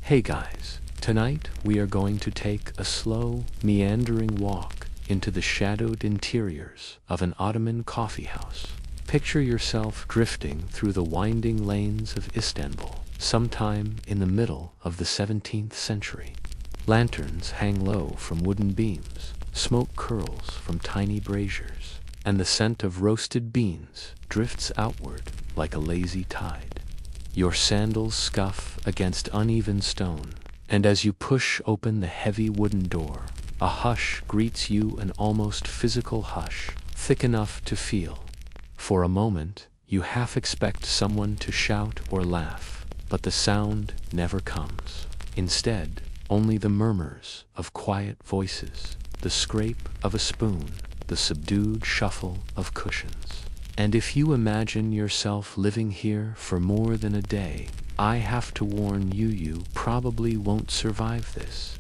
Hey guys, tonight we are going to take a slow, meandering walk into the shadowed interiors of an Ottoman coffeehouse. Picture yourself drifting through the winding lanes of Istanbul, sometime in the middle of the 17th century. Lanterns hang low from wooden beams, smoke curls from tiny braziers, and the scent of roasted beans drifts outward like a lazy tide. Your sandals scuff against uneven stone, and as you push open the heavy wooden door, a hush greets you, an almost physical hush, thick enough to feel. For a moment, you half expect someone to shout or laugh, but the sound never comes. Instead, only the murmurs of quiet voices, the scrape of a spoon, the subdued shuffle of cushions. And if you imagine yourself living here for more than a day, I have to warn you, you probably won't survive this.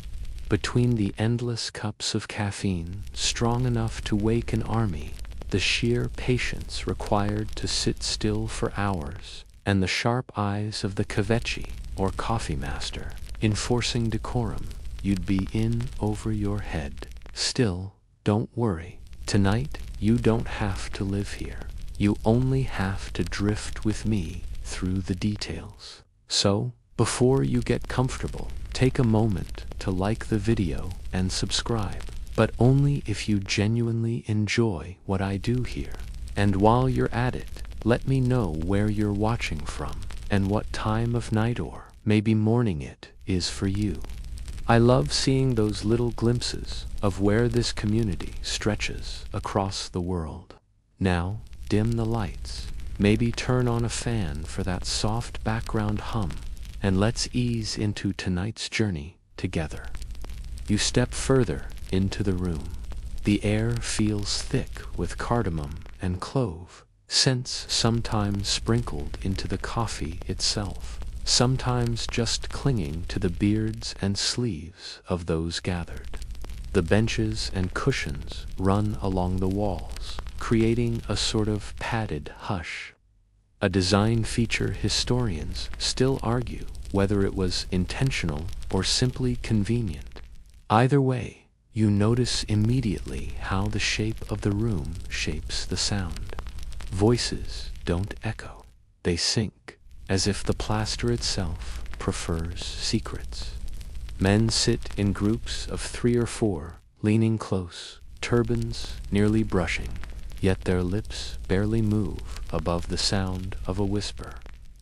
Between the endless cups of caffeine, strong enough to wake an army, the sheer patience required to sit still for hours, and the sharp eyes of the kvetchi, or coffee master, enforcing decorum, you'd be in over your head. Still, don't worry. Tonight, you don't have to live here. You only have to drift with me through the details. So, before you get comfortable, take a moment to like the video and subscribe, but only if you genuinely enjoy what I do here. And while you're at it, let me know where you're watching from and what time of night or maybe morning it is for you. I love seeing those little glimpses of where this community stretches across the world. Now, dim the lights, maybe turn on a fan for that soft background hum, and let's ease into tonight's journey together. You step further into the room. The air feels thick with cardamom and clove, scents sometimes sprinkled into the coffee itself, sometimes just clinging to the beards and sleeves of those gathered. The benches and cushions run along the walls, creating a sort of padded hush. A design feature historians still argue whether it was intentional or simply convenient. Either way, you notice immediately how the shape of the room shapes the sound. Voices don't echo, they sink, as if the plaster itself prefers secrets. Men sit in groups of 3 or 4, leaning close, turbans nearly brushing, yet their lips barely move above the sound of a whisper.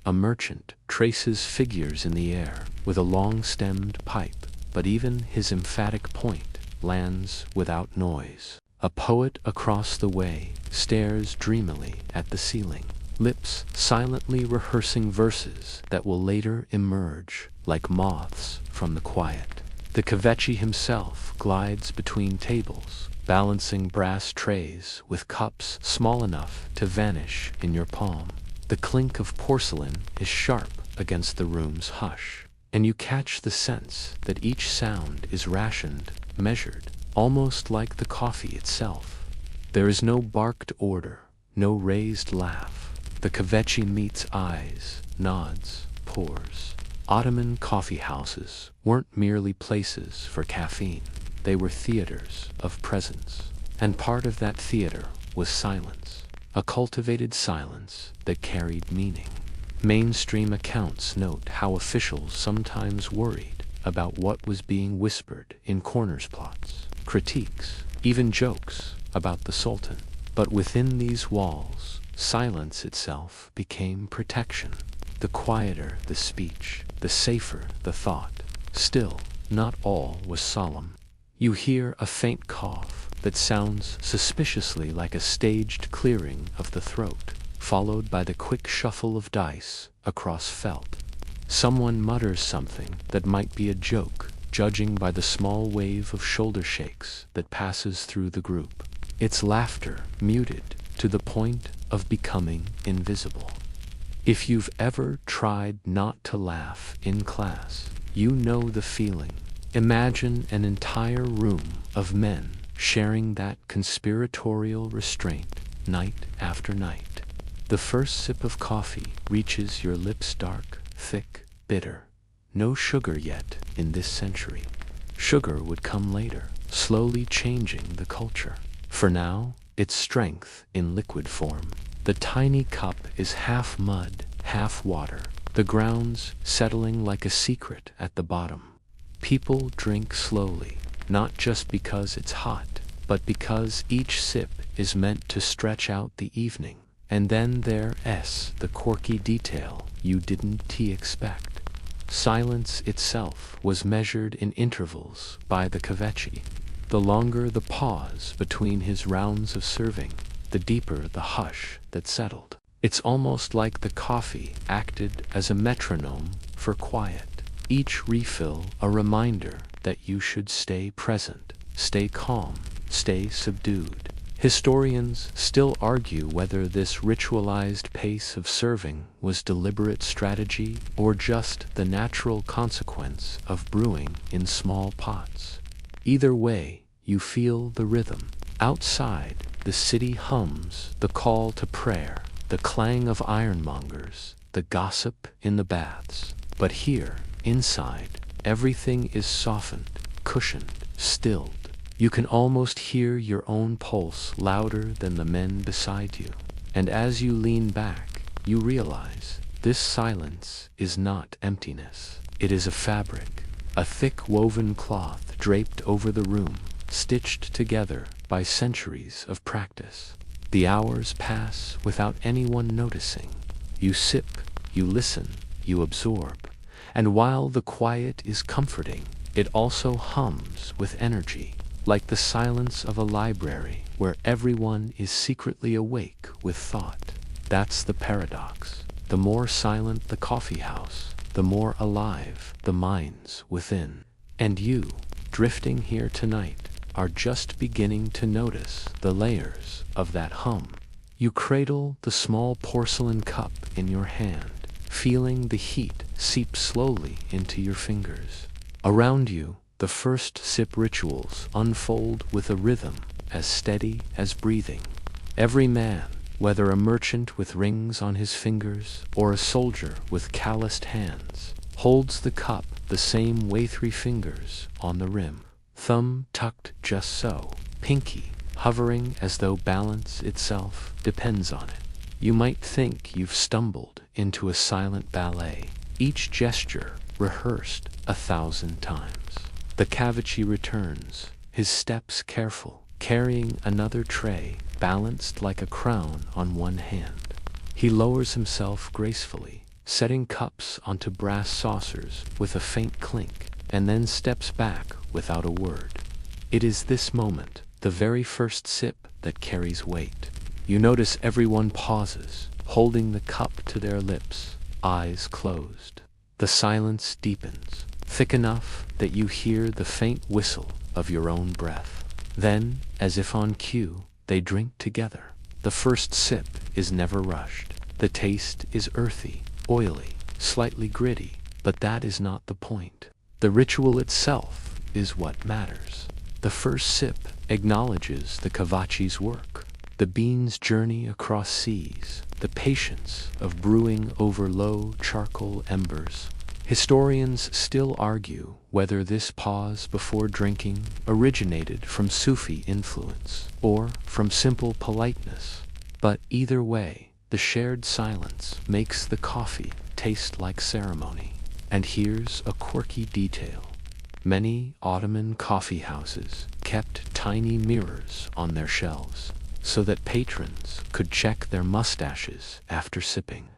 A merchant traces figures in the air with a long-stemmed pipe, but even his emphatic point lands without noise. A poet across the way stares dreamily at the ceiling, lips silently rehearsing verses that will later emerge like moths from the quiet. The kvetchi himself glides between tables, balancing brass trays with cups small enough to vanish in your palm. The clink of porcelain is sharp against the room's hush, and you catch the sense that each sound is rationed, measured, almost like the coffee itself. There is no barked order, no raised laugh. The kvetchi meets eyes, nods, pours. Ottoman coffeehouses weren't merely places for caffeine. They were theaters of presence, and part of that theater was silence, a cultivated silence that carried meaning. Mainstream accounts note how officials sometimes worried about what was being whispered in corners plots, critiques, even jokes about the Sultan. But within these walls, silence itself became protection. The quieter the speech, the safer the thought. Still, not all was solemn. You hear a faint cough that sounds suspiciously like a staged clearing of the throat, followed by the quick shuffle of dice across felt. Someone mutters something that might be a joke, judging by the small wave of shoulder shakes that passes through the group. Its laughter muted to the point of becoming invisible. If you've ever tried not to laugh in class, you know the feeling. Imagine an entire room of men sharing that conspiratorial restraint night after night. The first sip of coffee reaches your lips dark, thick, bitter. no sugar yet in this century. Sugar would come later, slowly changing the culture. For now, its strength in liquid form. The tiny cup is half mud, half water, the grounds settling like a secret at the bottom. People drink slowly, not just because it's hot, but because each sip is meant to stretch out the evening. And then there's the quirky detail you didn't expect. Silence itself was measured in intervals by the kvetchy. The longer the pause between his rounds of serving, the deeper the hush that settled. It's almost like the coffee acted as a metronome for quiet. Each refill a reminder that you should stay present, stay calm, stay subdued. Historians still argue whether this ritualized pace of serving was deliberate strategy or just the natural consequence of brewing in small pots. Either way, you feel the rhythm. Outside, the city hums the call to prayer, the clang of ironmongers, the gossip in the baths. But here, inside, everything is softened, cushioned, stilled. You can almost hear your own pulse louder than the men beside you. And as you lean back, you realize this silence is not emptiness. It is a fabric, a thick woven cloth draped over the room, stitched together by centuries of practice. The hours pass without anyone noticing. You sip, you listen, you absorb. And while the quiet is comforting, it also hums with energy, like the silence of a library where everyone is secretly awake with thought. That's the paradox. The more silent the coffee house, the more alive the minds within. And you, drifting here tonight, are just beginning to notice the layers of that hum. You cradle the small porcelain cup in your hand, feeling the heat seep slowly into your fingers. Around you, the first sip rituals unfold with a rhythm as steady as breathing. Every man, whether a merchant with rings on his fingers or a soldier with calloused hands, holds the cup the same way, 3 fingers on the rim, thumb tucked just so, pinky hovering as though balance itself depends on it. You might think you've stumbled into a silent ballet, each gesture rehearsed 1,000 times. The kvetchy returns, his steps careful, carrying another tray balanced like a crown on one hand. He lowers himself gracefully, setting cups onto brass saucers with a faint clink, and then steps back without a word. It is this moment, the very first sip, that carries weight. You notice everyone pauses, holding the cup to their lips, eyes closed. The silence deepens, thick enough that you hear the faint whistle of your own breath. Then, as if on cue, they drink together. The first sip is never rushed. The taste is earthy, oily, slightly gritty, but that is not the point. The ritual itself is what matters. The first sip acknowledges the kvetchy's work, the bean's journey across seas, the patience of brewing over low charcoal embers. Historians still argue whether this pause before drinking originated from Sufi influence or from simple politeness. But either way, the shared silence makes the coffee taste like ceremony. And here's a quirky detail. Many Ottoman coffeehouses kept tiny mirrors on their shelves so that patrons could check their mustaches after sipping.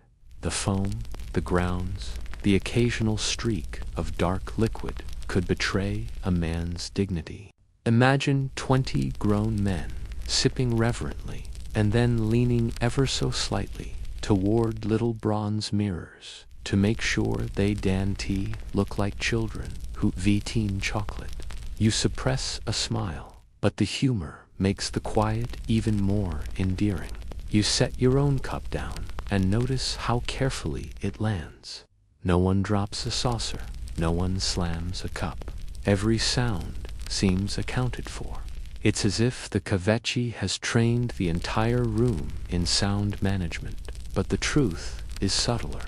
The foam, the grounds, the occasional streak of dark liquid could betray a man's dignity. Imagine 20 grown men sipping reverently and then leaning ever so slightly toward little bronze mirrors to make sure they dainty look like children who eat chocolate. You suppress a smile, but the humor makes the quiet even more endearing. You set your own cup down and notice how carefully it lands. No one drops a saucer, no one slams a cup. Every sound seems accounted for. It's as if the kvetchy has trained the entire room in sound management. But the truth is subtler.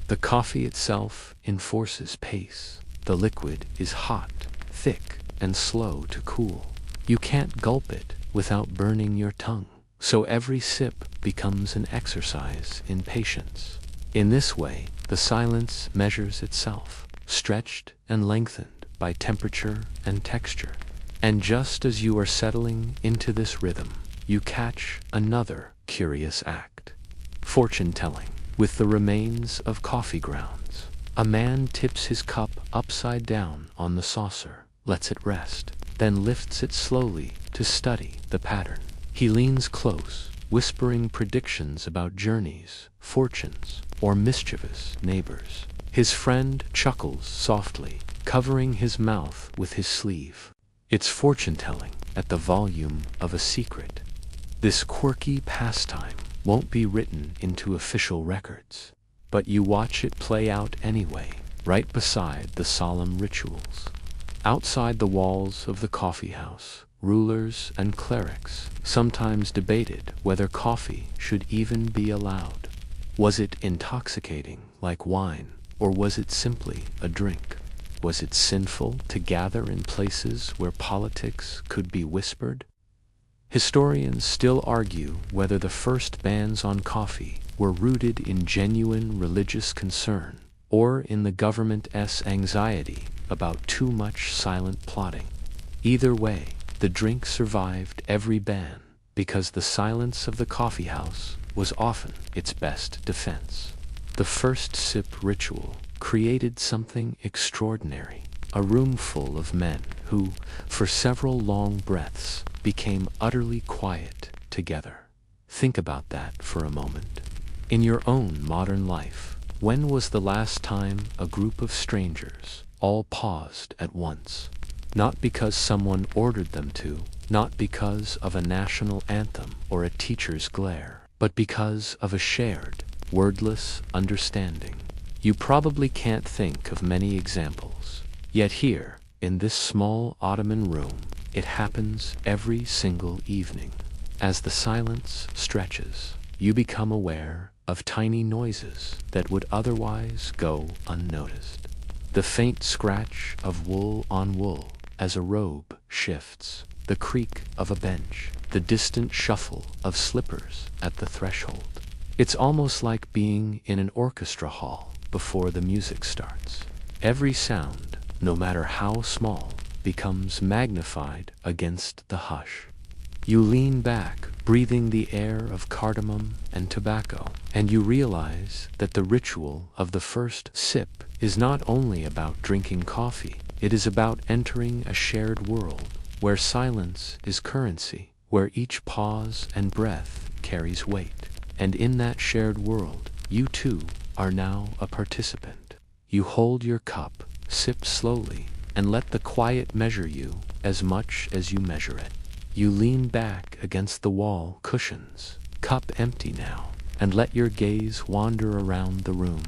The coffee itself enforces pace. The liquid is hot, thick, and slow to cool. You can't gulp it without burning your tongue, so every sip becomes an exercise in patience. In this way, the silence measures itself, stretched and lengthened by temperature and texture. And just as you are settling into this rhythm, you catch another curious act. Fortune-telling with the remains of coffee grounds. A man tips his cup upside down on the saucer, lets it rest, then lifts it slowly to study the pattern. He leans close, whispering predictions about journeys, fortunes, or mischievous neighbors. His friend chuckles softly, covering his mouth with his sleeve. It's fortune-telling at the volume of a secret. This quirky pastime won't be written into official records, but you watch it play out anyway, right beside the solemn rituals. Outside the walls of the coffeehouse, rulers and clerics sometimes debated whether coffee should even be allowed. Was it intoxicating like wine, or was it simply a drink? Was it sinful to gather in places where politics could be whispered? Historians still argue whether the first bans on coffee were rooted in genuine religious concern or in the government's anxiety about too much silent plotting. Either way, the drink survived every ban because the silence of the coffeehouse was often its best defense. The first sip ritual created something extraordinary, a room full of men who, for several long breaths, became utterly quiet together. Think about that for a moment. In your own modern life, when was the last time a group of strangers all paused at once? Not because someone ordered them to, not because of a national anthem or a teacher's glare, but because of a shared, wordless understanding. You probably can't think of many examples, yet here, in this small Ottoman room, it happens every single evening. As the silence stretches, you become aware of tiny noises that would otherwise go unnoticed. The faint scratch of wool on wool as a robe shifts, the creak of a bench, the distant shuffle of slippers at the threshold. It's almost like being in an orchestra hall before the music starts. Every sound, no matter how small, becomes magnified against the hush. You lean back, breathing the air of cardamom and tobacco, and you realize that the ritual of the first sip is not only about drinking coffee, it is about entering a shared world where silence is currency, where each pause and breath carries weight. And in that shared world, you too are now a participant. You hold your cup, sip slowly, and let the quiet measure you as much as you measure it. You lean back against the wall cushions, cup empty now, and let your gaze wander around the room.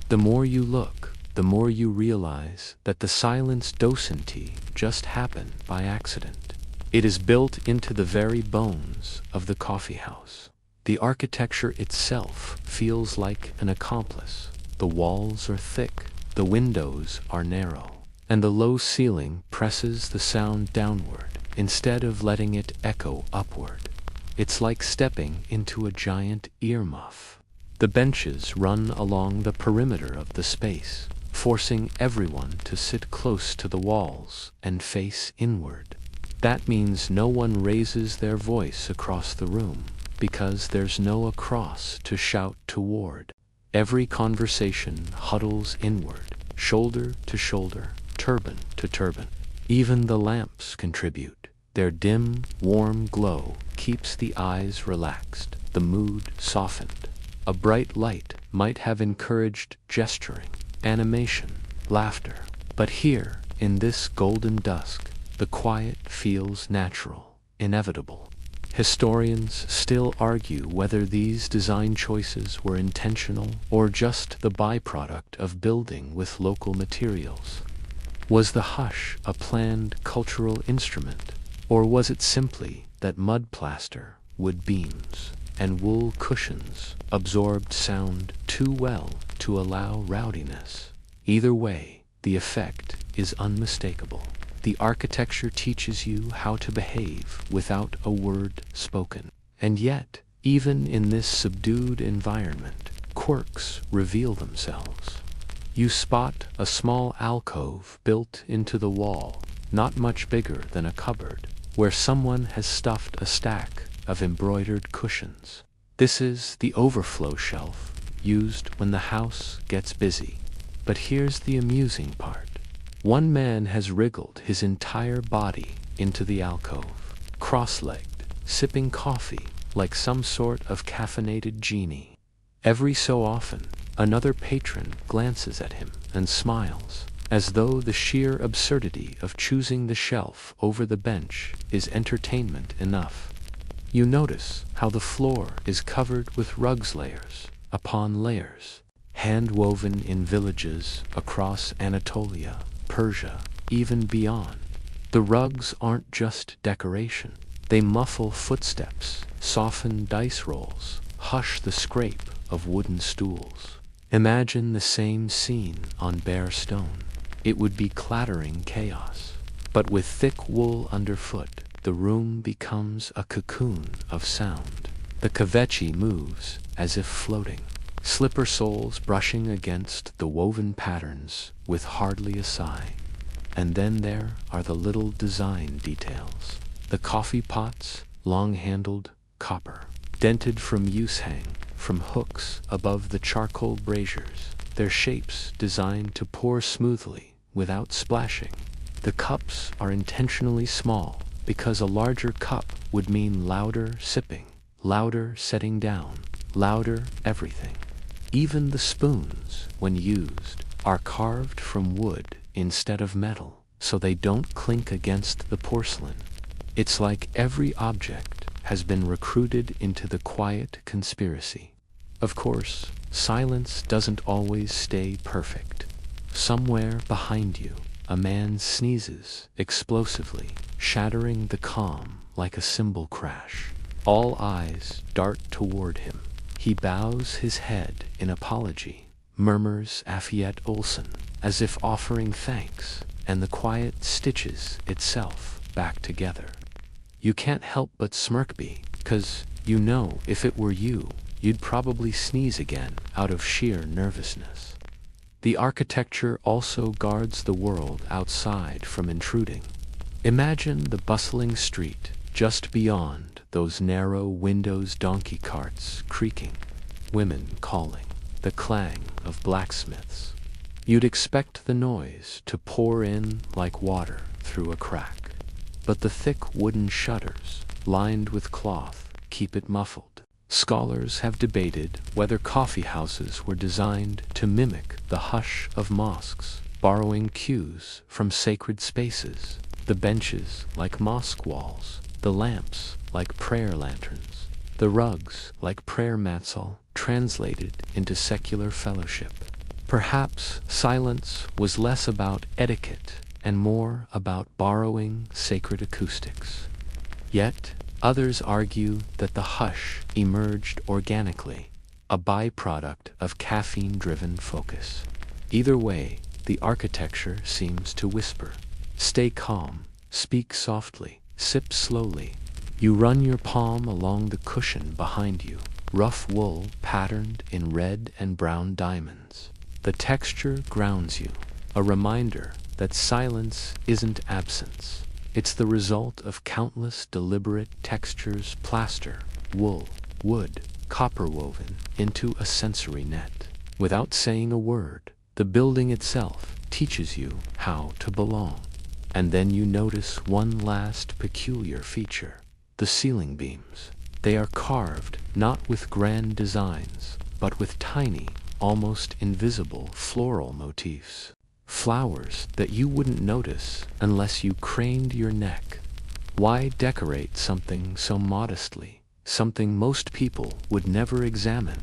The more you look, the more you realize that the silence docenti just happened by accident. It is built into the very bones of the coffeehouse. The architecture itself feels like an accomplice. The walls are thick, the windows are narrow, and the low ceiling presses the sound downward instead of letting it echo upward. It's like stepping into a giant earmuff. The benches run along the perimeter of the space, forcing everyone to sit close to the walls and face inward. That means no one raises their voice across the room, because there's no across to shout toward. Every conversation huddles inward, shoulder to shoulder, turban to turban. Even the lamps contribute. Their dim, warm glow keeps the eyes relaxed, the mood softened. A bright light might have encouraged gesturing, animation, laughter. But here, in this golden dusk, the quiet feels natural, inevitable. Historians still argue whether these design choices were intentional or just the byproduct of building with local materials. Was the hush a planned cultural instrument, or was it simply that mud plaster, wood beams, and wool cushions absorbed sound too well to allow rowdiness. Either way, the effect is unmistakable. The architecture teaches you how to behave without a word spoken. And yet, even in this subdued environment, quirks reveal themselves. You spot a small alcove built into the wall, not much bigger than a cupboard, where someone has stuffed a stack of embroidered cushions. This is the overflow shelf, used when the house gets busy. But here's the amusing part. One man has wriggled his entire body into the alcove, cross-legged, sipping coffee like some sort of caffeinated genie. Every so often, another patron glances at him and smiles, as though the sheer absurdity of choosing the shelf over the bench is entertainment enough. You notice how the floor is covered with rugs, layers upon layers, hand-woven in villages across Anatolia, Persia, even beyond. The rugs aren't just decoration. They muffle footsteps, soften dice rolls, hush the scrape of wooden stools. Imagine the same scene on bare stone. It would be clattering chaos. But with thick wool underfoot, the room becomes a cocoon of sound. The kvechi moves as if floating, slipper soles brushing against the woven patterns with hardly a sigh. And then there are the little design details. The coffee pots, long-handled, copper, dented from use, hang from hooks above the charcoal braziers, their shapes designed to pour smoothly without splashing. The cups are intentionally small because a larger cup would mean louder sipping, louder setting down, louder everything. Even the spoons, when used, are carved from wood instead of metal, so they don't clink against the porcelain. It's like every object has been recruited into the quiet conspiracy. Of course, silence doesn't always stay perfect. Somewhere behind you, a man sneezes explosively, shattering the calm like a cymbal crash. All eyes dart toward him. He bows his head in apology, murmurs Affiet Olsen, as if offering thanks, and the quiet stitches itself back together. You can't help but smirk, 'cause you know if it were you, you'd probably sneeze again out of sheer nervousness. The architecture also guards the world outside from intruding. Imagine the bustling street just beyond those narrow windows, donkey carts creaking, women calling, the clang of blacksmiths. You'd expect the noise to pour in like water through a crack, but the thick wooden shutters, lined with cloth, keep it muffled. Scholars have debated whether coffeehouses were designed to mimic the hush of mosques, borrowing cues from sacred spaces, the benches like mosque walls, the lamps like prayer lanterns, the rugs like prayer mats, all translated into secular fellowship. Perhaps silence was less about etiquette and more about borrowing sacred acoustics. Yet, others argue that the hush emerged organically, a byproduct of caffeine-driven focus. Either way, the architecture seems to whisper. Stay calm, speak softly, sip slowly. You run your palm along the cushion behind you, rough wool patterned in red and brown diamonds. The texture grounds you, a reminder that silence isn't absence. It's the result of countless deliberate textures, plaster, wool, wood, copper woven into a sensory net. Without saying a word, the building itself teaches you how to belong. And then you notice one last peculiar feature: the ceiling beams. They are carved not with grand designs, but with tiny, almost invisible floral motifs. Flowers that you wouldn't notice unless you craned your neck. Why decorate something so modestly, something most people would never examine?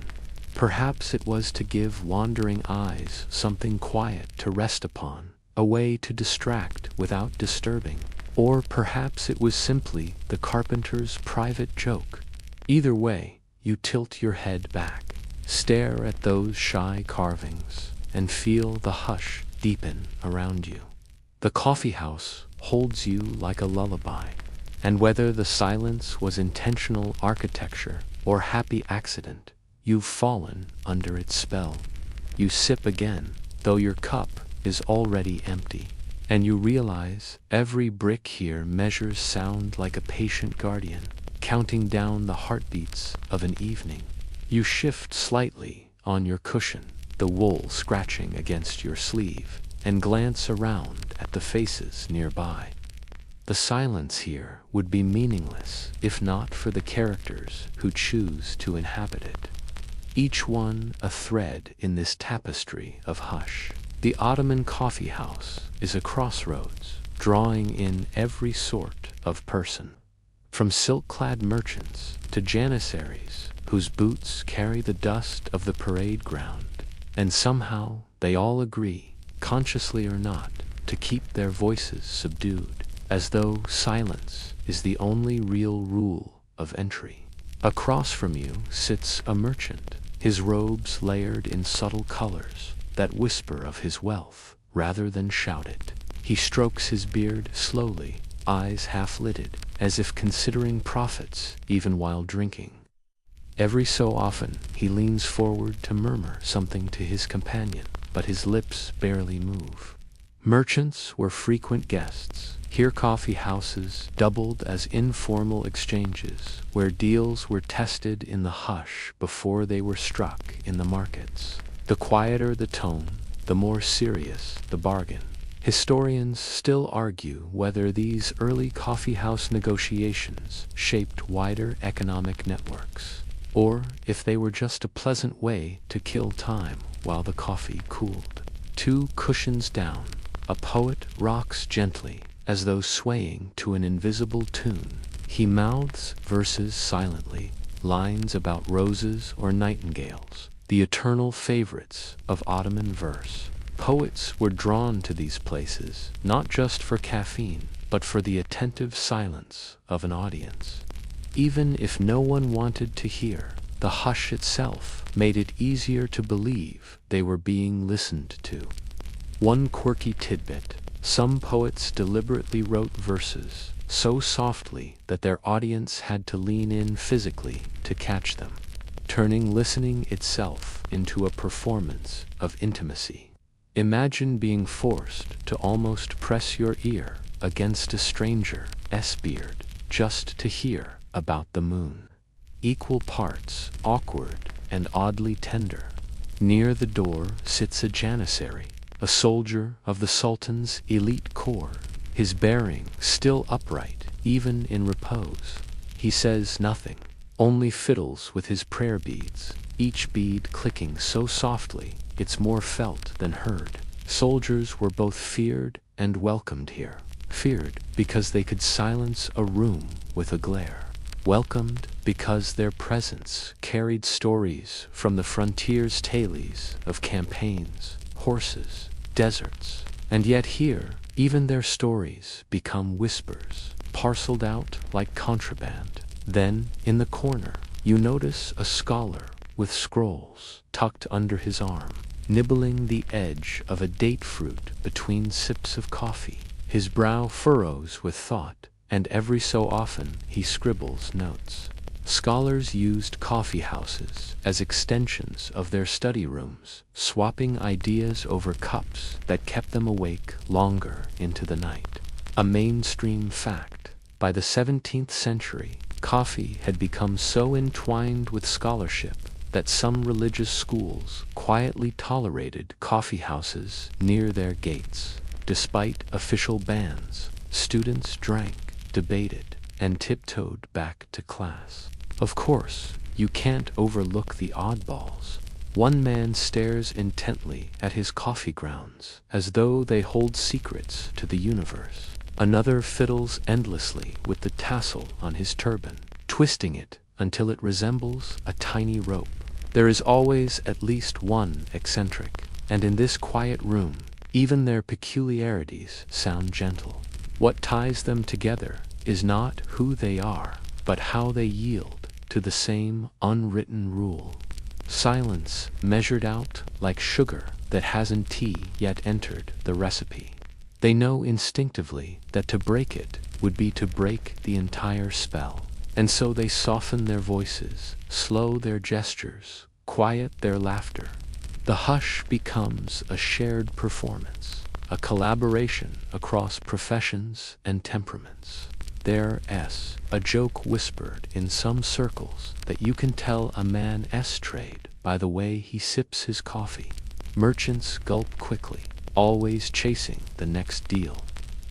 Perhaps it was to give wandering eyes something quiet to rest upon, a way to distract without disturbing. Or perhaps it was simply the carpenter's private joke. Either way, you tilt your head back, stare at those shy carvings, and feel the hush deepen around you. The coffeehouse holds you like a lullaby, and whether the silence was intentional architecture or happy accident, you've fallen under its spell. You sip again, though your cup is already empty, and you realize every brick here measures sound like a patient guardian, counting down the heartbeats of an evening. You shift slightly on your cushion, the wool scratching against your sleeve, and glance around at the faces nearby. The silence here would be meaningless if not for the characters who choose to inhabit it. Each one a thread in this tapestry of hush. The Ottoman Coffeehouse is a crossroads, drawing in every sort of person, from silk-clad merchants to janissaries whose boots carry the dust of the parade ground, and somehow they all agree, consciously or not, to keep their voices subdued, as though silence is the only real rule of entry. Across from you sits a merchant, his robes layered in subtle colors that whisper of his wealth rather than shout it. He strokes his beard slowly, eyes half-lidded, as if considering profits even while drinking. Every so often he leans forward to murmur something to his companion, but his lips barely move. Merchants were frequent guests. Here coffee houses doubled as informal exchanges, where deals were tested in the hush before they were struck in the markets. The quieter the tone, the more serious the bargain. Historians still argue whether these early coffeehouse negotiations shaped wider economic networks, or if they were just a pleasant way to kill time while the coffee cooled. 2 cushions down, a poet rocks gently, as though swaying to an invisible tune. He mouths verses silently, lines about roses or nightingales, the eternal favorites of Ottoman verse. Poets were drawn to these places, not just for caffeine, but for the attentive silence of an audience. Even if no one wanted to hear, the hush itself made it easier to believe they were being listened to. One quirky tidbit: some poets deliberately wrote verses so softly that their audience had to lean in physically to catch them, turning listening itself into a performance of intimacy. Imagine being forced to almost press your ear against a stranger's beard just to hear about the moon. Equal parts awkward and oddly tender. Near the door sits a janissary, a soldier of the Sultan's elite corps, his bearing still upright, even in repose. He says nothing, only fiddles with his prayer beads, each bead clicking so softly it's more felt than heard. Soldiers were both feared and welcomed here. Feared because they could silence a room with a glare. Welcomed because their presence carried stories from the frontier's tales of campaigns, horses, deserts. And yet here, even their stories become whispers, parceled out like contraband. Then, in the corner, you notice a scholar with scrolls tucked under his arm, nibbling the edge of a date fruit between sips of coffee. His brow furrows with thought, and every so often he scribbles notes. Scholars used coffee houses as extensions of their study rooms, swapping ideas over cups that kept them awake longer into the night. A mainstream fact: by the 17th century, coffee had become so entwined with scholarship that some religious schools quietly tolerated coffee houses near their gates. Despite official bans, students drank, debated, and tiptoed back to class. Of course, you can't overlook the oddballs. One man stares intently at his coffee grounds, as though they hold secrets to the universe. Another fiddles endlessly with the tassel on his turban, twisting it until it resembles a tiny rope. There is always at least one eccentric, and in this quiet room, even their peculiarities sound gentle. What ties them together is not who they are, but how they yield to the same unwritten rule. Silence measured out like sugar that hasn't yet entered the recipe. They know instinctively that to break it would be to break the entire spell. And so they soften their voices, slow their gestures, quiet their laughter. The hush becomes a shared performance, a collaboration across professions and temperaments. There's a joke whispered in some circles that you can tell a man's trade by the way he sips his coffee. Merchants gulp quickly, always chasing the next deal.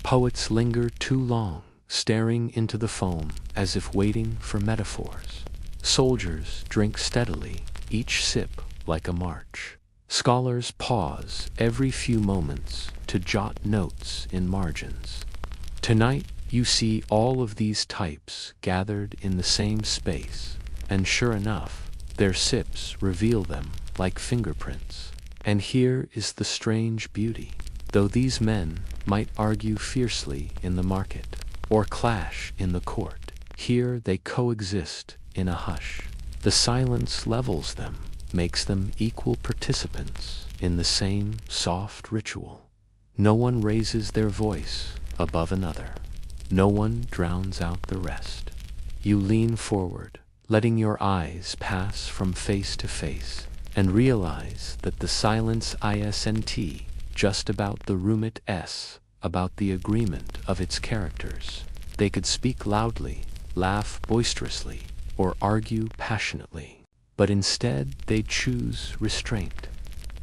Poets linger too long, staring into the foam as if waiting for metaphors. Soldiers drink steadily, each sip like a march. Scholars pause every few moments to jot notes in margins. Tonight, you see all of these types gathered in the same space, and sure enough, their sips reveal them like fingerprints. And here is the strange beauty. Though these men might argue fiercely in the market, or clash in the court, here they coexist in a hush. The silence levels them, makes them equal participants in the same soft ritual. No one raises their voice above another. No one drowns out the rest. You lean forward, letting your eyes pass from face to face, and realize that the silence isn't just about the roomit about the agreement of its characters. They could speak loudly, laugh boisterously, or argue passionately, but instead they choose restraint.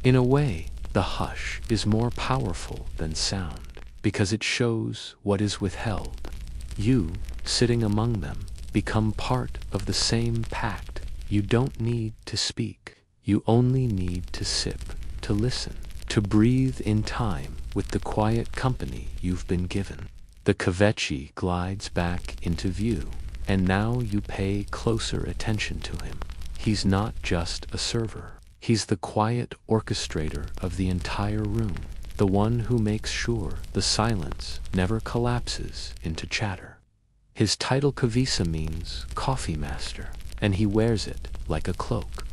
In a way, the hush is more powerful than sound, because it shows what is withheld. You, sitting among them, become part of the same pact. You don't need to speak. You only need to sip, to listen, to breathe in time with the quiet company you've been given. The kvetchy glides back into view, and now you pay closer attention to him. He's not just a server. He's the quiet orchestrator of the entire room, the one who makes sure the silence never collapses into chatter. His title Kavisa means coffee master, and he wears it like a cloak.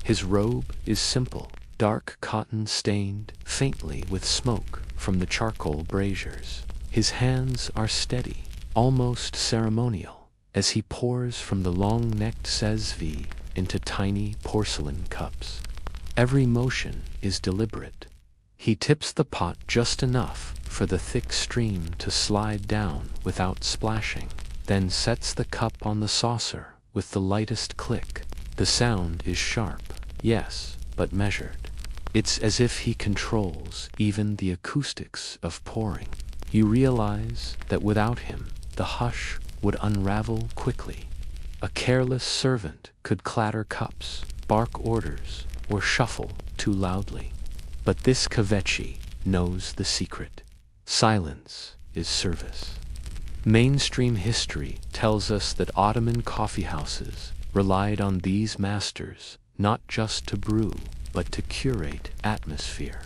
His robe is simple, dark cotton stained faintly with smoke from the charcoal braziers. His hands are steady, almost ceremonial, as he pours from the long-necked sezvi into tiny porcelain cups. Every motion is deliberate. He tips the pot just enough for the thick stream to slide down without splashing, then sets the cup on the saucer with the lightest click. The sound is sharp, yes, but measured. It's as if he controls even the acoustics of pouring. You realize that without him, the hush would unravel quickly. A careless servant could clatter cups, bark orders, or shuffle too loudly. But this kvetchy knows the secret. Silence is service. Mainstream history tells us that Ottoman coffeehouses relied on these masters not just to brew, but to curate atmosphere.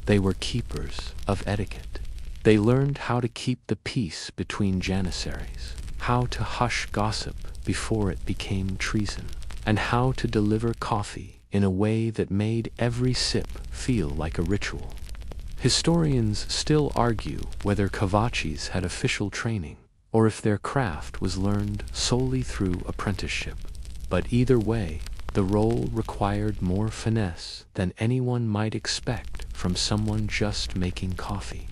They were keepers of etiquette. They learned how to keep the peace between janissaries, how to hush gossip before it became treason, and how to deliver coffee in a way that made every sip feel like a ritual. Historians still argue whether kvetchis had official training, or if their craft was learned solely through apprenticeship. But either way, the role required more finesse than anyone might expect from someone just making coffee.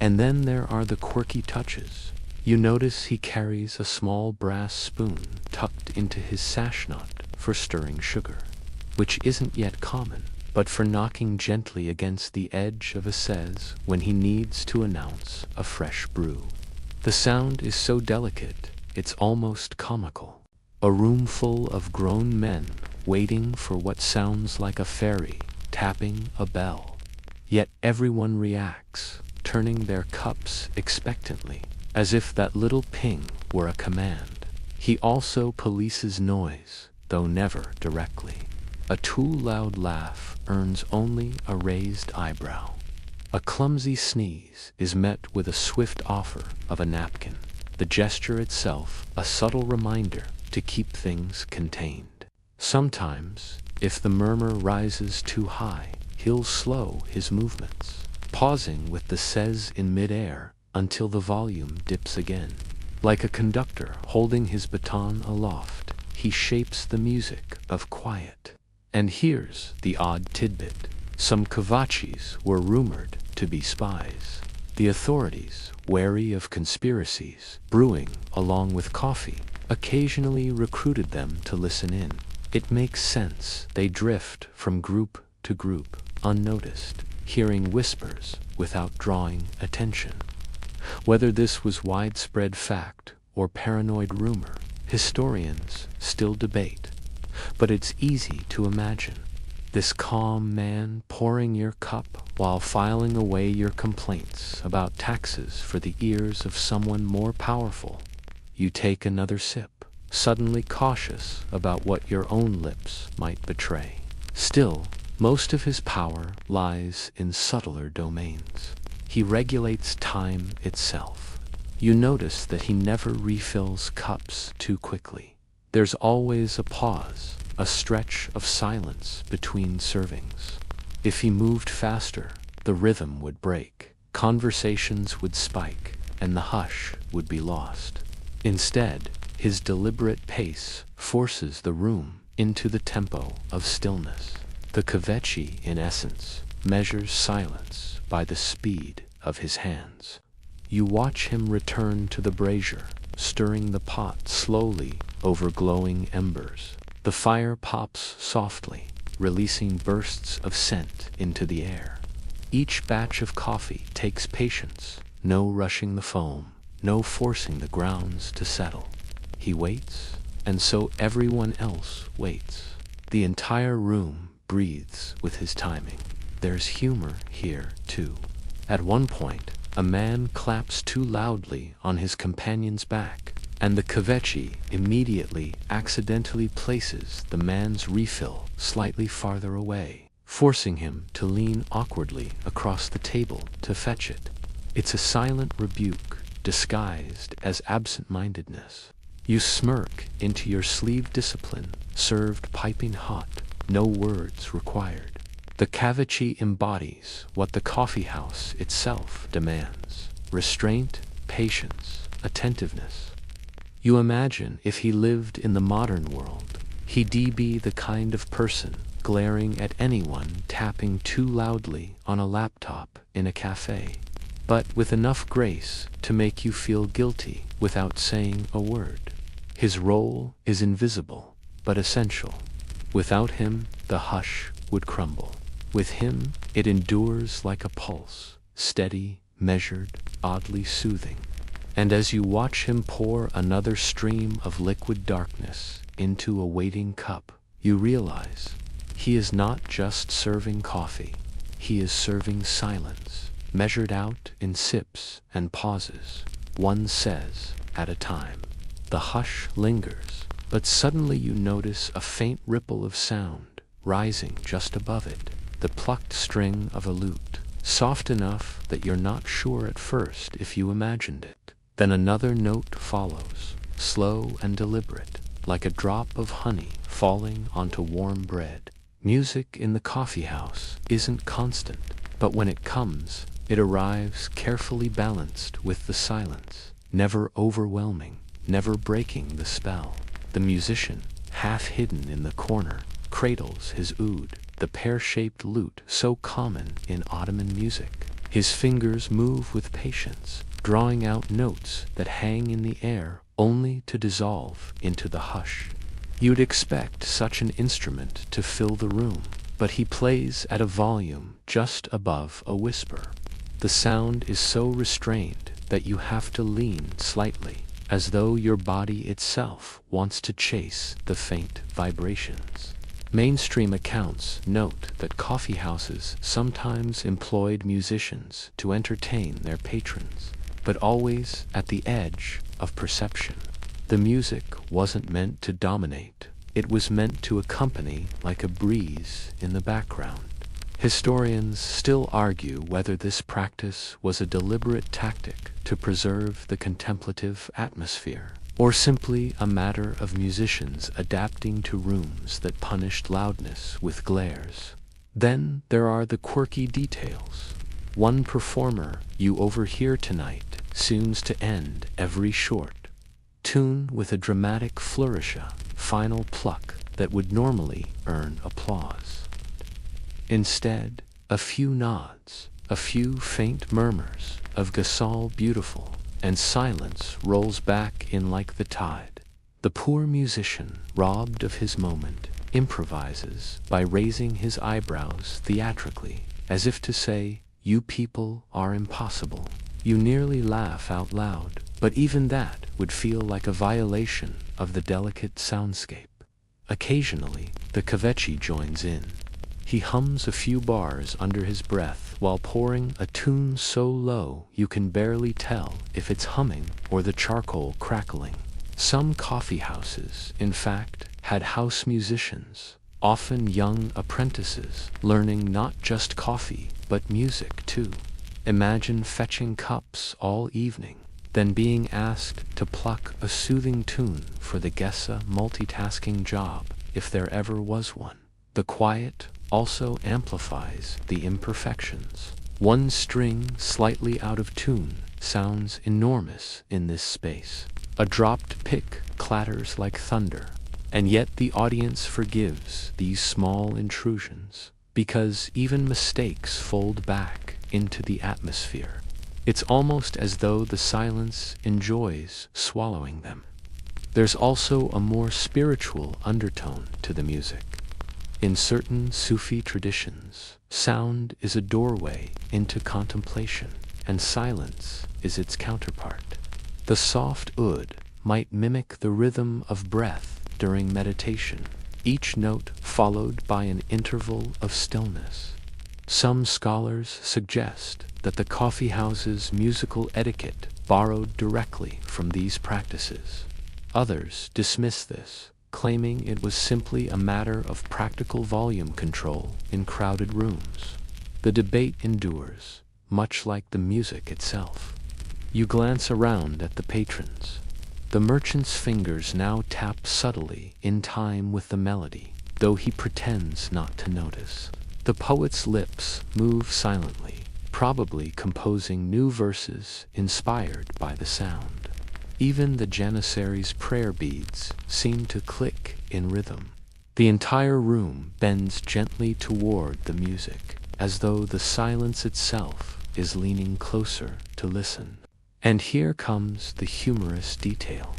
And then there are the quirky touches. You notice he carries a small brass spoon tucked into his sash knot for stirring sugar, which isn't yet common, but for knocking gently against the edge of a seize when he needs to announce a fresh brew. The sound is so delicate, it's almost comical. A room full of grown men waiting for what sounds like a fairy tapping a bell. Yet everyone reacts, turning their cups expectantly, as if that little ping were a command. He also polices noise, though never directly. A too loud laugh earns only a raised eyebrow. A clumsy sneeze is met with a swift offer of a napkin, the gesture itself a subtle reminder to keep things contained. Sometimes, if the murmur rises too high, he'll slow his movements, pausing with the says in mid-air until the volume dips again. Like a conductor holding his baton aloft, he shapes the music of quiet. And here's the odd tidbit. Some Kavachis were rumored to be spies. The authorities, wary of conspiracies brewing along with coffee, occasionally recruited them to listen in. It makes sense. They drift from group to group, unnoticed, hearing whispers without drawing attention. Whether this was widespread fact or paranoid rumor, historians still debate. But it's easy to imagine. This calm man pouring your cup while filing away your complaints about taxes for the ears of someone more powerful. You take another sip, suddenly cautious about what your own lips might betray. Still, most of his power lies in subtler domains. He regulates time itself. You notice that he never refills cups too quickly. There's always a pause, a stretch of silence between servings. If he moved faster, the rhythm would break, conversations would spike, and the hush would be lost. Instead, his deliberate pace forces the room into the tempo of stillness. The Kvechi, in essence, measures silence by the speed of his hands. You watch him return to the brazier, stirring the pot slowly over glowing embers. The fire pops softly, releasing bursts of scent into the air. Each batch of coffee takes patience, no rushing the foam, no forcing the grounds to settle. He waits, and so everyone else waits. The entire room breathes with his timing. There's humor here, too. At one point, a man claps too loudly on his companion's back, and the Kvechi immediately accidentally places the man's refill slightly farther away, forcing him to lean awkwardly across the table to fetch it. It's a silent rebuke disguised as absent-mindedness. You smirk into your sleeve discipline, served piping hot, no words required. The Kvechi embodies what the coffeehouse itself demands: restraint, patience, attentiveness. You imagine if he lived in the modern world, he'd be the kind of person glaring at anyone tapping too loudly on a laptop in a cafe, but with enough grace to make you feel guilty without saying a word. His role is invisible, but essential. Without him, the hush would crumble. With him, it endures like a pulse, steady, measured, oddly soothing. And as you watch him pour another stream of liquid darkness into a waiting cup, you realize he is not just serving coffee. He is serving silence, measured out in sips and pauses, one says at a time. The hush lingers, but suddenly you notice a faint ripple of sound rising just above it, the plucked string of a lute, soft enough that you're not sure at first if you imagined it. Then another note follows, slow and deliberate, like a drop of honey falling onto warm bread. Music in the coffeehouse isn't constant, but when it comes, it arrives carefully balanced with the silence, never overwhelming, never breaking the spell. The musician, half hidden in the corner, cradles his oud, the pear-shaped lute so common in Ottoman music. His fingers move with patience, drawing out notes that hang in the air only to dissolve into the hush. You'd expect such an instrument to fill the room, but he plays at a volume just above a whisper. The sound is so restrained that you have to lean slightly, as though your body itself wants to chase the faint vibrations. Mainstream accounts note that coffeehouses sometimes employed musicians to entertain their patrons, but always at the edge of perception. The music wasn't meant to dominate, it was meant to accompany like a breeze in the background. Historians still argue whether this practice was a deliberate tactic to preserve the contemplative atmosphere, or simply a matter of musicians adapting to rooms that punished loudness with glares. Then there are the quirky details. One performer you overhear tonight seems to end every short tune with a dramatic flourish, a final pluck that would normally earn applause. Instead, a few nods, a few faint murmurs of Gasol beautiful, and silence rolls back in like the tide. The poor musician, robbed of his moment, improvises by raising his eyebrows theatrically, as if to say, "You people are impossible." You nearly laugh out loud, but even that would feel like a violation of the delicate soundscape. Occasionally, the Kvechi joins in. He hums a few bars under his breath while pouring a tune so low you can barely tell if it's humming or the charcoal crackling. Some coffeehouses, in fact, had house musicians, often young apprentices, learning not just coffee, but music too. Imagine fetching cups all evening, then being asked to pluck a soothing tune for the Gesa multitasking job, if there ever was one. The quiet also amplifies the imperfections. One string slightly out of tune sounds enormous in this space. A dropped pick clatters like thunder, and yet the audience forgives these small intrusions, because even mistakes fold back into the atmosphere. It's almost as though the silence enjoys swallowing them. There's also a more spiritual undertone to the music. In certain Sufi traditions, sound is a doorway into contemplation, and silence is its counterpart. The soft oud might mimic the rhythm of breath during meditation, each note followed by an interval of stillness. Some scholars suggest that the coffeehouse's musical etiquette borrowed directly from these practices. Others dismiss this, claiming it was simply a matter of practical volume control in crowded rooms. The debate endures, much like the music itself. You glance around at the patrons. The merchant's fingers now tap subtly in time with the melody, though he pretends not to notice. The poet's lips move silently, probably composing new verses inspired by the sound. Even the janissary's prayer beads seem to click in rhythm. The entire room bends gently toward the music, as though the silence itself is leaning closer to listen. And here comes the humorous detail.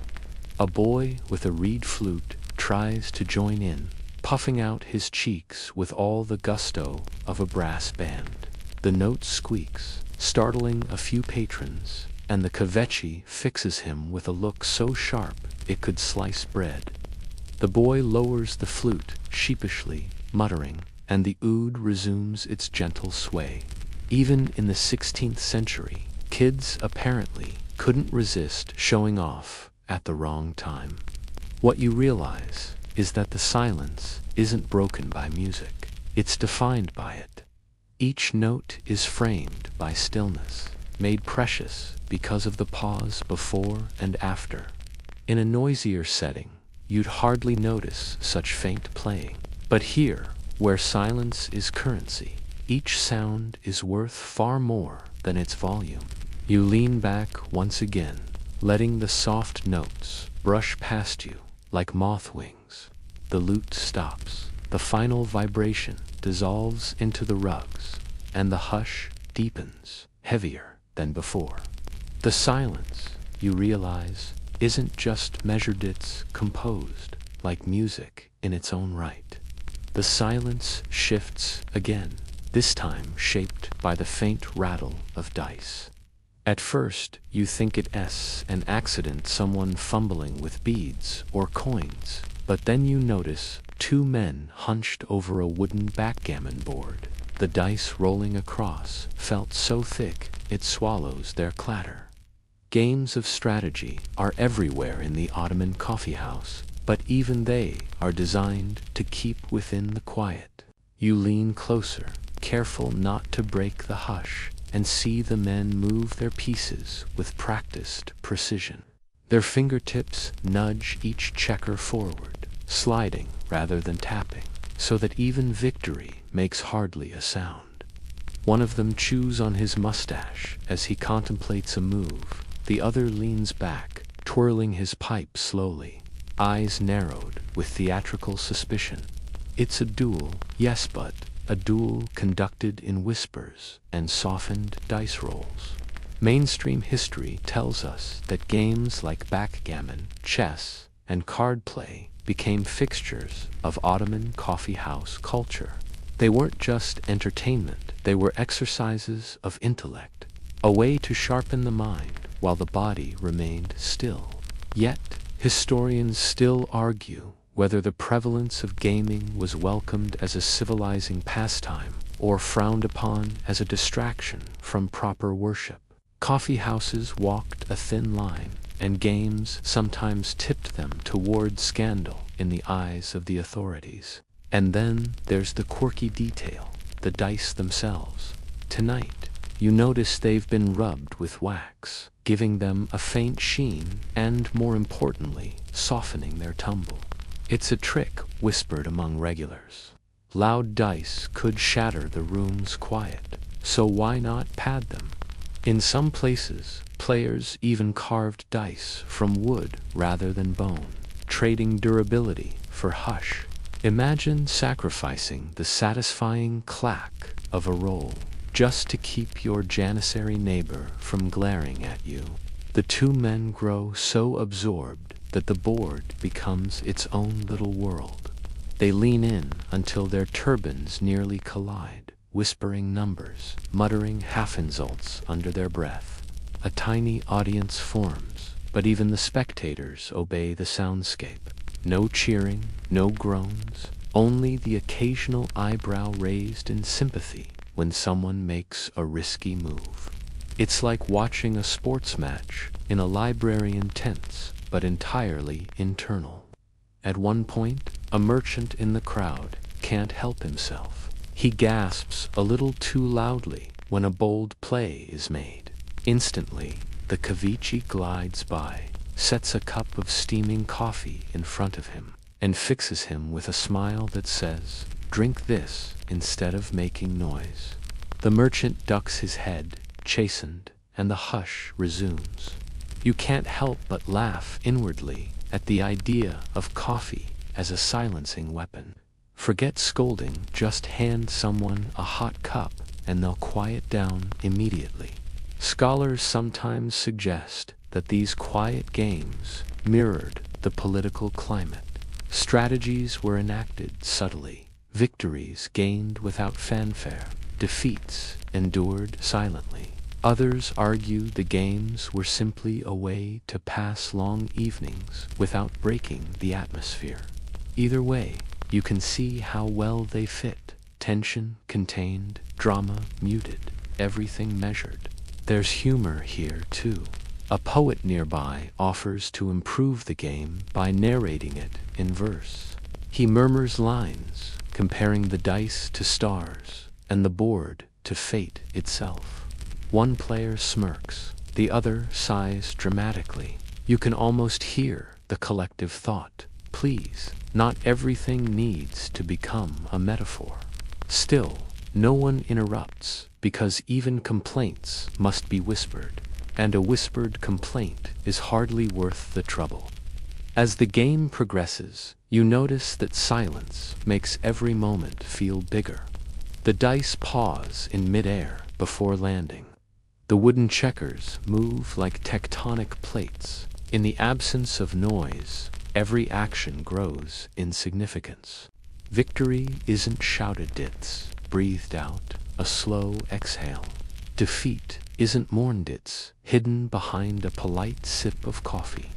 A boy with a reed flute tries to join in, puffing out his cheeks with all the gusto of a brass band. The note squeaks, startling a few patrons, and the Kvechi fixes him with a look so sharp it could slice bread. The boy lowers the flute sheepishly, muttering, and the oud resumes its gentle sway. Even in the 16th century, kids apparently couldn't resist showing off at the wrong time. What you realize is that the silence isn't broken by music, it's defined by it. Each note is framed by stillness, made precious because of the pause before and after. In a noisier setting, you'd hardly notice such faint playing. But here, where silence is currency, each sound is worth far more than its volume. You lean back once again, letting the soft notes brush past you like moth wings. The lute stops. The final vibration dissolves into the rugs, and the hush deepens, heavier than before. The silence, you realize, isn't just measured, it's composed, like music in its own right. The silence shifts again, this time shaped by the faint rattle of dice. At first, you think it's an accident, someone fumbling with beads or coins, but then you notice two men hunched over a wooden backgammon board. The dice rolling across felt so thick it swallows their clatter. Games of strategy are everywhere in the Ottoman Coffeehouse, but even they are designed to keep within the quiet. You lean closer, careful not to break the hush, and see the men move their pieces with practiced precision. Their fingertips nudge each checker forward, sliding rather than tapping, so that even victory makes hardly a sound. One of them chews on his mustache as he contemplates a move. The other leans back, twirling his pipe slowly, eyes narrowed with theatrical suspicion. It's a duel, yes, but a duel conducted in whispers and softened dice rolls. Mainstream history tells us that games like backgammon, chess, and card play became fixtures of Ottoman coffeehouse culture. They weren't just entertainment, they were exercises of intellect, a way to sharpen the mind while the body remained still. Yet, historians still argue whether the prevalence of gaming was welcomed as a civilizing pastime or frowned upon as a distraction from proper worship. Coffeehouses walked a thin line, and games sometimes tipped them toward scandal in the eyes of the authorities. And then there's the quirky detail, the dice themselves. Tonight, you notice they've been rubbed with wax, giving them a faint sheen and, more importantly, softening their tumble. It's a trick whispered among regulars. Loud dice could shatter the room's quiet, so why not pad them? In some places, players even carved dice from wood rather than bone, trading durability for hush. Imagine sacrificing the satisfying clack of a roll just to keep your janissary neighbor from glaring at you. The two men grow so absorbed that the board becomes its own little world. They lean in until their turbans nearly collide, whispering numbers, muttering half-insults under their breath. A tiny audience forms, but even the spectators obey the soundscape. No cheering, no groans, only the occasional eyebrow raised in sympathy when someone makes a risky move. It's like watching a sports match in a librarian tense, but entirely internal. At one point, a merchant in the crowd can't help himself. He gasps a little too loudly when a bold play is made. Instantly, the ceviche glides by, sets a cup of steaming coffee in front of him, and fixes him with a smile that says, "Drink this instead of making noise." The merchant ducks his head, chastened, and the hush resumes. You can't help but laugh inwardly at the idea of coffee as a silencing weapon. Forget scolding, just hand someone a hot cup and they'll quiet down immediately. Scholars sometimes suggest that these quiet games mirrored the political climate. Strategies were enacted subtly, victories gained without fanfare, defeats endured silently. Others argue the games were simply a way to pass long evenings without breaking the atmosphere. Either way, you can see how well they fit. Tension contained, drama muted, everything measured. There's humor here, too. A poet nearby offers to improve the game by narrating it in verse. He murmurs lines, comparing the dice to stars and the board to fate itself. One player smirks, the other sighs dramatically. You can almost hear the collective thought. Please, not everything needs to become a metaphor. Still, no one interrupts, because even complaints must be whispered, and a whispered complaint is hardly worth the trouble. As the game progresses, you notice that silence makes every moment feel bigger. The dice pause in midair before landing. The wooden checkers move like tectonic plates. In the absence of noise, every action grows in significance. Victory isn't shouted, it's breathed out, a slow exhale. Defeat isn't mourned, it's hidden behind a polite sip of coffee.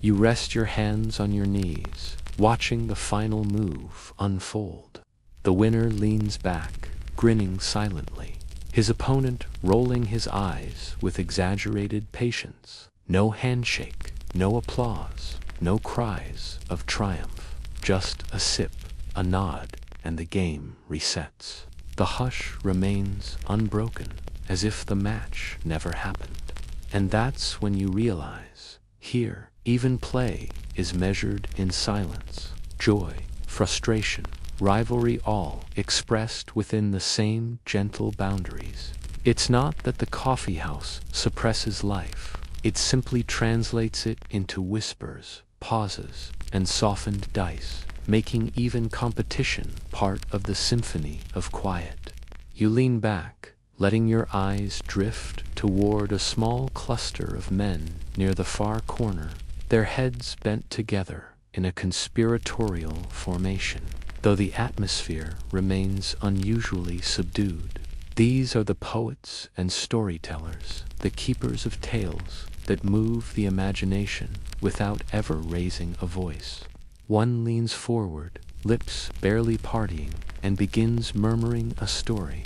You rest your hands on your knees, watching the final move unfold. The winner leans back, grinning silently, his opponent rolling his eyes with exaggerated patience. No handshake, no applause, no cries of triumph, just a sip, a nod, and the game resets. The hush remains unbroken, as if the match never happened. And that's when you realize, here, Even play is measured in silence. Joy, frustration, rivalry, all expressed within the same gentle boundaries. It's not that the coffeehouse suppresses life. It simply translates it into whispers, pauses, and softened dice, making even competition part of the symphony of quiet. You lean back, letting your eyes drift toward a small cluster of men near the far corner, their heads bent together in a conspiratorial formation, though the atmosphere remains unusually subdued. These are the poets and storytellers, the keepers of tales that move the imagination without ever raising a voice. One leans forward, lips barely parting, and begins murmuring a story.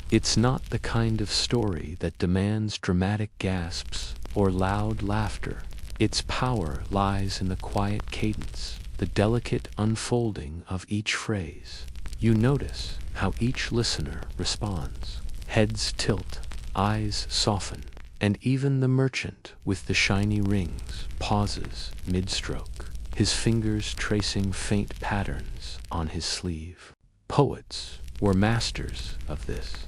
It's not the kind of story that demands dramatic gasps or loud laughter. Its power lies in the quiet cadence, the delicate unfolding of each phrase. You notice how each listener responds. Heads tilt, eyes soften, and even the merchant with the shiny rings pauses mid-stroke, his fingers tracing faint patterns on his sleeve. Poets were masters of this.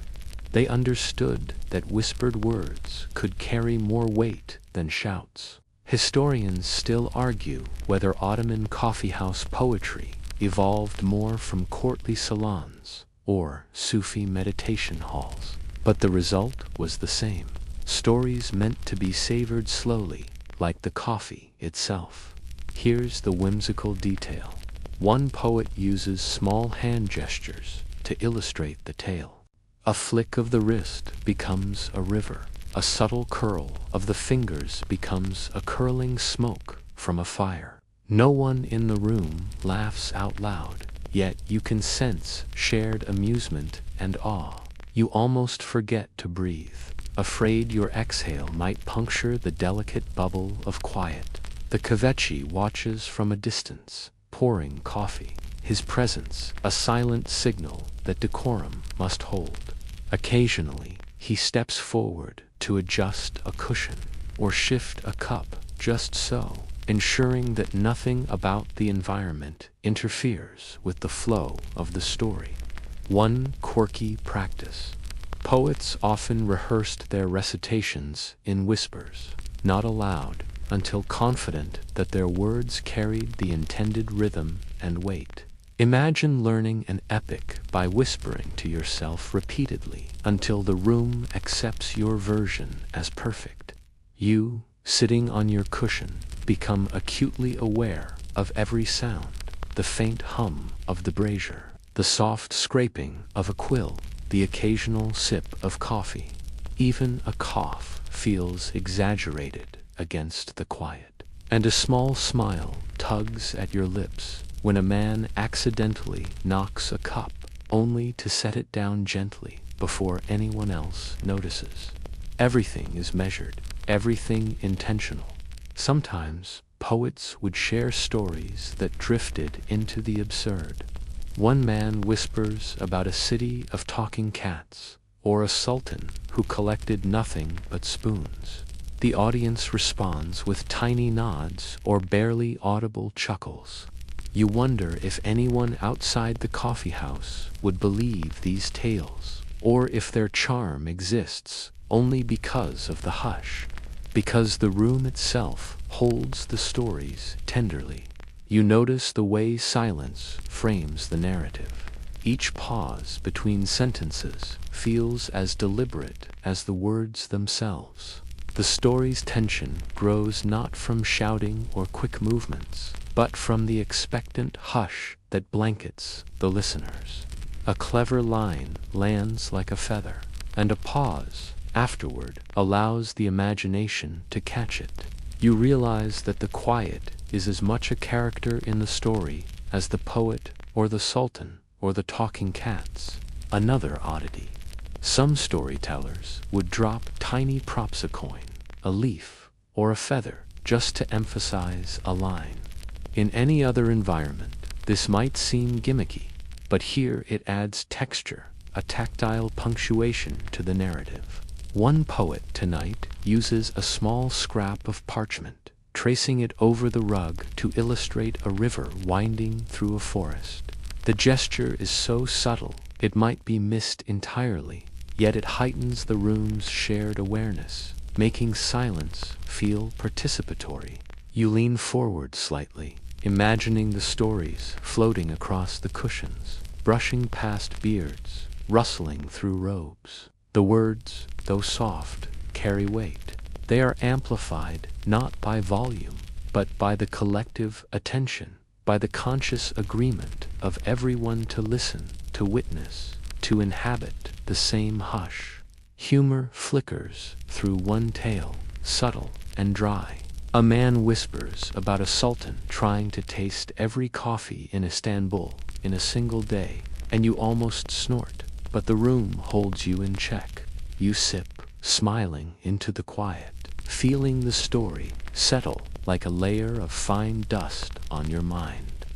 They understood that whispered words could carry more weight than shouts. Historians still argue whether Ottoman coffeehouse poetry evolved more from courtly salons or Sufi meditation halls. But the result was the same. Stories meant to be savored slowly, like the coffee itself. Here's the whimsical detail. One poet uses small hand gestures to illustrate the tale. A flick of the wrist becomes a river. A subtle curl of the fingers becomes a curling smoke from a fire. No one in the room laughs out loud, yet you can sense shared amusement and awe. You almost forget to breathe, afraid your exhale might puncture the delicate bubble of quiet. The kvetchi watches from a distance, pouring coffee, his presence a silent signal that decorum must hold. Occasionally, he steps forward to adjust a cushion or shift a cup just so, ensuring that nothing about the environment interferes with the flow of the story. One quirky practice. Poets often rehearsed their recitations in whispers, not aloud, until confident that their words carried the intended rhythm and weight. Imagine learning an epic by whispering to yourself repeatedly until the room accepts your version as perfect. You, sitting on your cushion, become acutely aware of every sound, the faint hum of the brazier, the soft scraping of a quill, the occasional sip of coffee. Even a cough feels exaggerated against the quiet, and a small smile tugs at your lips when a man accidentally knocks a cup, only to set it down gently before anyone else notices. Everything is measured, everything intentional. Sometimes poets would share stories that drifted into the absurd. One man whispers about a city of talking cats, or a sultan who collected nothing but spoons. The audience responds with tiny nods or barely audible chuckles. You wonder if anyone outside the coffeehouse would believe these tales, or if their charm exists only because of the hush, because the room itself holds the stories tenderly. You notice the way silence frames the narrative. Each pause between sentences feels as deliberate as the words themselves. The story's tension grows not from shouting or quick movements, but from the expectant hush that blankets the listeners. A clever line lands like a feather, and a pause afterward allows the imagination to catch it. You realize that the quiet is as much a character in the story as the poet or the sultan or the talking cats. Another oddity. Some storytellers would drop tiny props, a coin, a leaf, or a feather, just to emphasize a line. In any other environment, this might seem gimmicky, but here it adds texture, a tactile punctuation to the narrative. One poet tonight uses a small scrap of parchment, tracing it over the rug to illustrate a river winding through a forest. The gesture is so subtle it might be missed entirely, yet it heightens the room's shared awareness, making silence feel participatory. You lean forward slightly, imagining the stories floating across the cushions, brushing past beards, rustling through robes. The words, though soft, carry weight. They are amplified not by volume, but by the collective attention, by the conscious agreement of everyone to listen, to witness, to inhabit the same hush. Humor flickers through one tale, subtle and dry. A man whispers about a sultan trying to taste every coffee in Istanbul in a single day, and you almost snort, but the room holds you in check. You sip, smiling into the quiet, feeling the story settle like a layer of fine dust on your mind.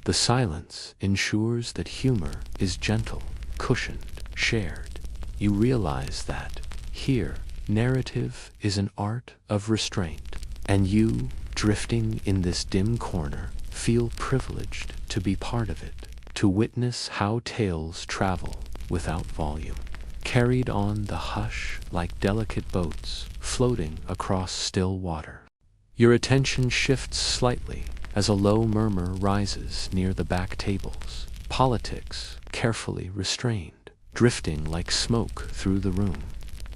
The silence ensures that humor is gentle, cushioned, shared. You realize that, here, narrative is an art of restraint, and you, drifting in this dim corner, feel privileged to be part of it, to witness how tales travel without volume, carried on the hush like delicate boats floating across still water. Your attention shifts slightly as a low murmur rises near the back tables, politics carefully restrained, drifting like smoke through the room.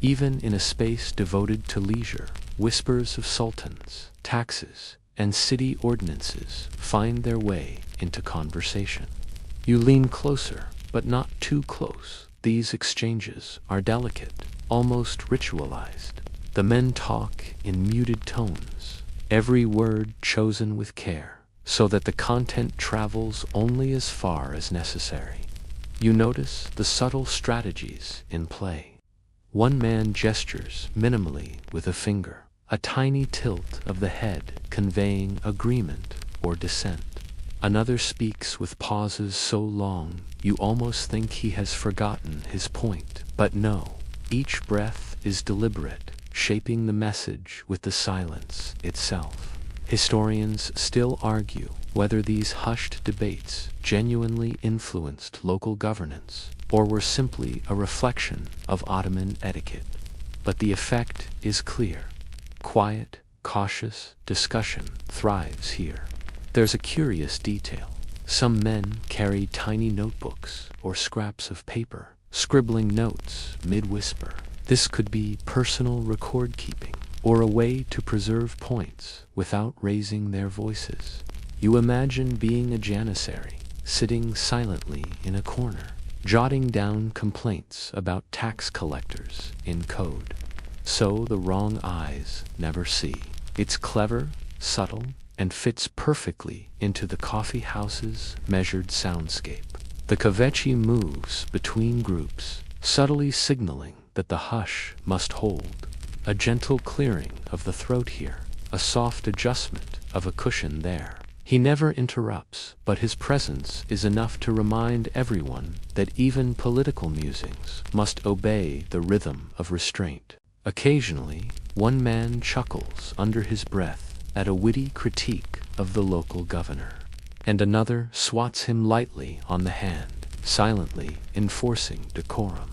Even in a space devoted to leisure, whispers of sultans, taxes, and city ordinances find their way into conversation. You lean closer, but not too close. These exchanges are delicate, almost ritualized. The men talk in muted tones, every word chosen with care, so that the content travels only as far as necessary. You notice the subtle strategies in play. One man gestures minimally with a finger, a tiny tilt of the head conveying agreement or dissent. Another speaks with pauses so long you almost think he has forgotten his point. But no, each breath is deliberate, shaping the message with the silence itself. Historians still argue whether these hushed debates genuinely influenced local governance or were simply a reflection of Ottoman etiquette. But the effect is clear. Quiet, cautious discussion thrives here. There's a curious detail. Some men carry tiny notebooks or scraps of paper, scribbling notes mid-whisper. This could be personal record-keeping, or a way to preserve points without raising their voices. You imagine being a janissary, sitting silently in a corner, jotting down complaints about tax collectors in code. So the wrong eyes never see. It's clever, subtle, and fits perfectly into the coffeehouse's measured soundscape. The kvetchi moves between groups, subtly signaling that the hush must hold. A gentle clearing of the throat here, a soft adjustment of a cushion there. He never interrupts, but his presence is enough to remind everyone that even political musings must obey the rhythm of restraint. Occasionally, one man chuckles under his breath at a witty critique of the local governor, and another swats him lightly on the hand, silently enforcing decorum.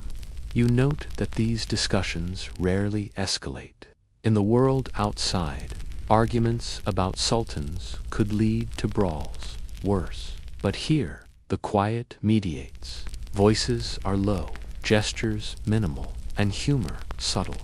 You note that these discussions rarely escalate. In the world outside, arguments about sultans could lead to brawls, worse. But here, the quiet mediates. Voices are low, gestures minimal, and humor subtle.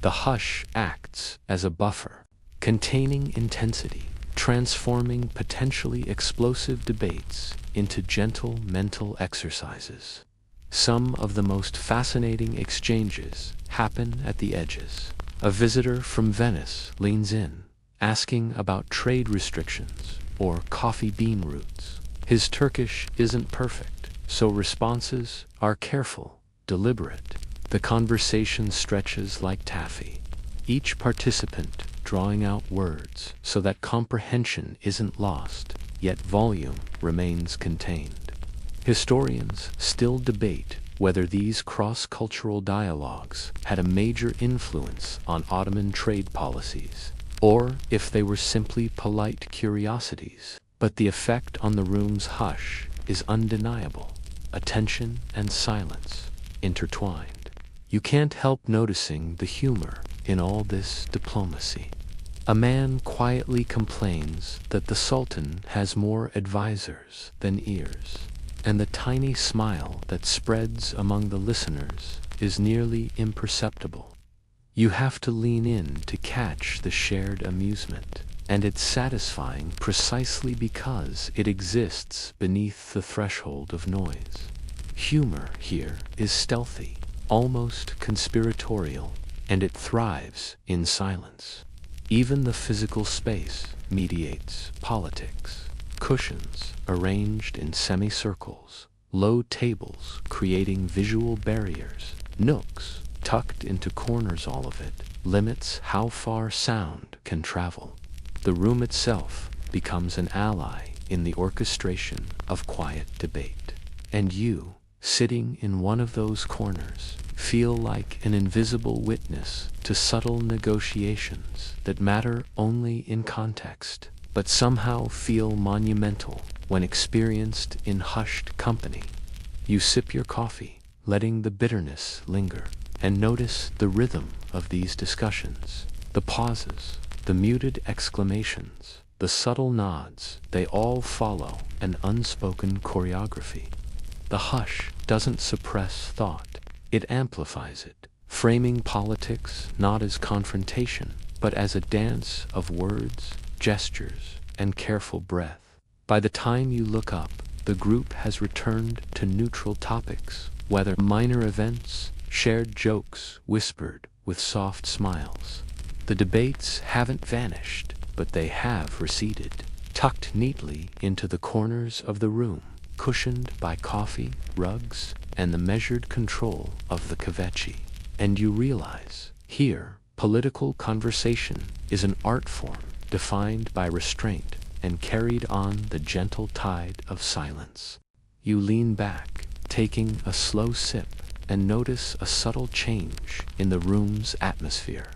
The hush acts as a buffer, containing intensity, transforming potentially explosive debates into gentle mental exercises. Some of the most fascinating exchanges happen at the edges. A visitor from Venice leans in, asking about trade restrictions or coffee bean routes. His Turkish isn't perfect, so responses are careful, deliberate. The conversation stretches like taffy, each participant drawing out words so that comprehension isn't lost, yet volume remains contained. Historians still debate whether these cross-cultural dialogues had a major influence on Ottoman trade policies. or if they were simply polite curiosities. But the effect on the room's hush is undeniable. Attention and silence intertwined. You can't help noticing the humor in all this diplomacy. A man quietly complains that the Sultan has more advisors than ears, and the tiny smile that spreads among the listeners is nearly imperceptible. You have to lean in to catch the shared amusement, and it's satisfying precisely because it exists beneath the threshold of noise. Humor here is stealthy, almost conspiratorial, and it thrives in silence. Even the physical space mediates politics. Cushions arranged in semicircles, low tables creating visual barriers, nooks tucked into corners, all of it limits how far sound can travel. The room itself becomes an ally in the orchestration of quiet debate. And you, sitting in one of those corners, feel like an invisible witness to subtle negotiations that matter only in context, but somehow feel monumental when experienced in hushed company. You sip your coffee, letting the bitterness linger, and notice the rhythm of these discussions, the pauses, the muted exclamations, the subtle nods. They all follow an unspoken choreography. The hush doesn't suppress thought, it amplifies it, framing politics not as confrontation, but as a dance of words, gestures, and careful breath. By the time you look up, the group has returned to neutral topics, whether minor events, shared jokes whispered with soft smiles. The debates haven't vanished, but they have receded, tucked neatly into the corners of the room, cushioned by coffee, rugs, and the measured control of the kvetchi. And you realize, here, political conversation is an art form defined by restraint and carried on the gentle tide of silence. You lean back, taking a slow sip, and notice a subtle change in the room's atmosphere.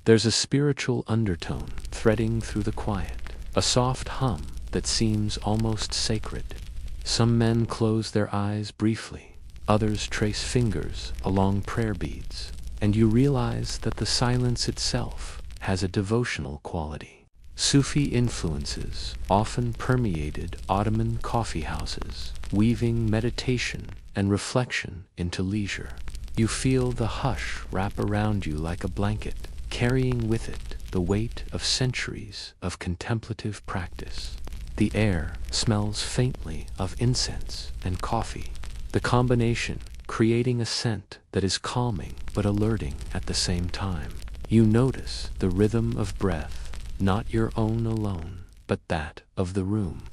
There's a spiritual undertone threading through the quiet, a soft hum that seems almost sacred. Some men close their eyes briefly, others trace fingers along prayer beads, and you realize that the silence itself has a devotional quality. Sufi influences often permeated Ottoman coffeehouses, weaving meditation and reflection into leisure. You feel the hush wrap around you like a blanket, carrying with it the weight of centuries of contemplative practice. The air smells faintly of incense and coffee, the combination creating a scent that is calming but alerting at the same time. You notice the rhythm of breath, not your own alone, but that of the room.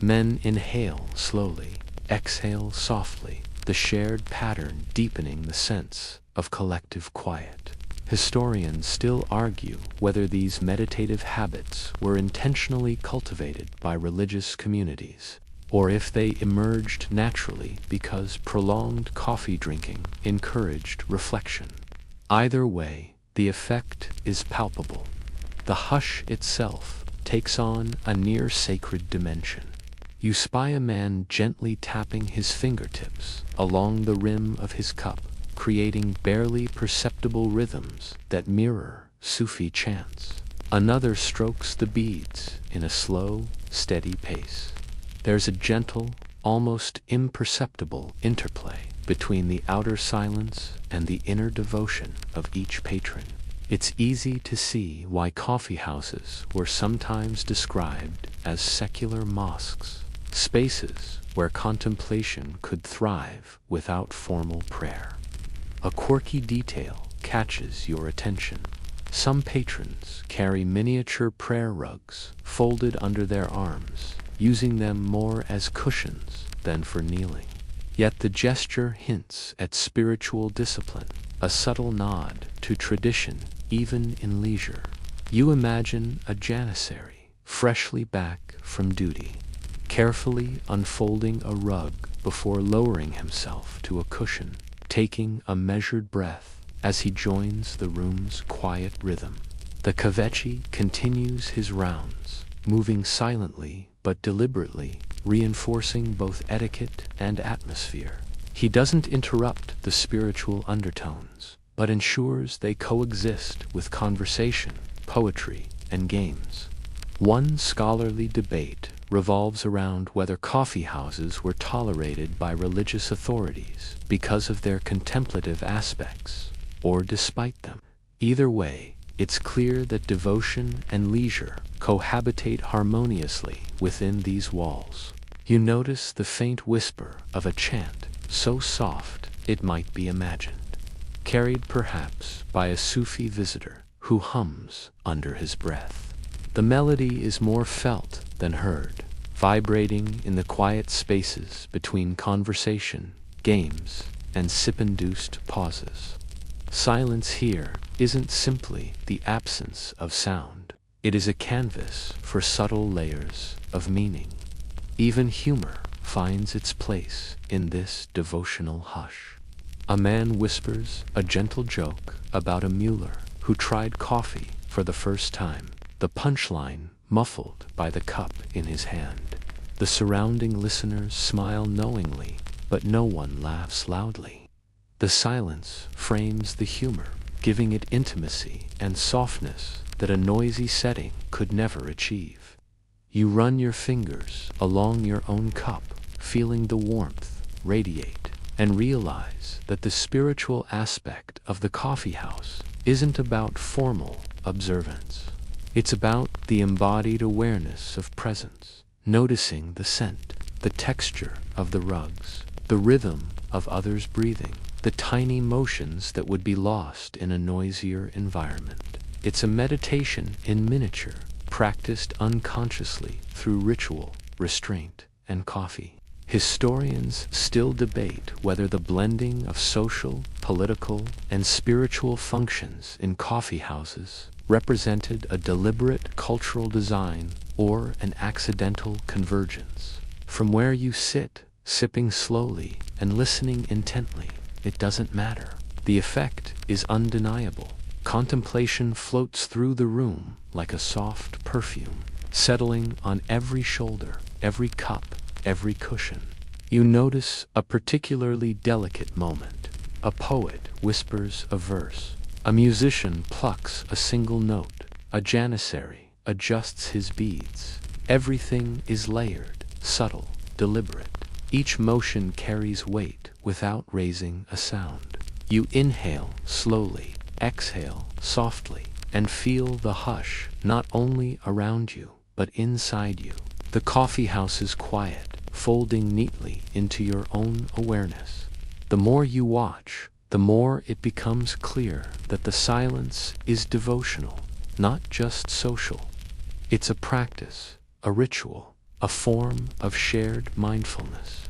Men inhale slowly, exhale softly, the shared pattern deepening the sense of collective quiet. Historians still argue whether these meditative habits were intentionally cultivated by religious communities, or if they emerged naturally because prolonged coffee drinking encouraged reflection. Either way, the effect is palpable. The hush itself takes on a near-sacred dimension. You spy a man gently tapping his fingertips along the rim of his cup, creating barely perceptible rhythms that mirror Sufi chants. Another strokes the beads in a slow, steady pace. There's a gentle, almost imperceptible interplay between the outer silence and the inner devotion of each patron. It's easy to see why coffeehouses were sometimes described as secular mosques, spaces where contemplation could thrive without formal prayer. A quirky detail catches your attention. Some patrons carry miniature prayer rugs folded under their arms, using them more as cushions than for kneeling. Yet the gesture hints at spiritual discipline, a subtle nod to tradition even in leisure. You imagine a janissary, freshly back from duty, carefully unfolding a rug before lowering himself to a cushion, taking a measured breath as he joins the room's quiet rhythm. The kvetchi continues his rounds, moving silently but deliberately, reinforcing both etiquette and atmosphere. He doesn't interrupt the spiritual undertones, but ensures they coexist with conversation, poetry, and games. One scholarly debate revolves around whether coffeehouses were tolerated by religious authorities because of their contemplative aspects, or despite them. Either way, it's clear that devotion and leisure cohabitate harmoniously within these walls. You notice the faint whisper of a chant, so soft it might be imagined, carried perhaps by a Sufi visitor who hums under his breath. The melody is more felt than heard, vibrating in the quiet spaces between conversation, games, and sip-induced pauses. Silence here isn't simply the absence of sound. It is a canvas for subtle layers of meaning. Even humor finds its place in this devotional hush. A man whispers a gentle joke about a Mueller who tried coffee for the first time, the punchline muffled by the cup in his hand. The surrounding listeners smile knowingly, but no one laughs loudly. The silence frames the humor, giving it intimacy and softness that a noisy setting could never achieve. You run your fingers along your own cup, feeling the warmth radiate, and realize that the spiritual aspect of the coffeehouse isn't about formal observance. It's about the embodied awareness of presence, noticing the scent, the texture of the rugs, the rhythm of others' breathing, the tiny motions that would be lost in a noisier environment. It's a meditation in miniature, practiced unconsciously through ritual, restraint, and coffee. Historians still debate whether the blending of social, political, and spiritual functions in coffeehouses represented a deliberate cultural design or an accidental convergence. From where you sit, sipping slowly and listening intently, it doesn't matter. The effect is undeniable. Contemplation floats through the room like a soft perfume, settling on every shoulder, every cup, every cushion. You notice a particularly delicate moment. A poet whispers a verse. A musician plucks a single note. A janissary adjusts his beads. Everything is layered, subtle, deliberate. Each motion carries weight without raising a sound. You inhale slowly, exhale softly, and feel the hush not only around you, but inside you. The coffeehouse is quiet, folding neatly into your own awareness. The more you watch, the more it becomes clear that the silence is devotional, not just social. It's a practice, a ritual, a form of shared mindfulness.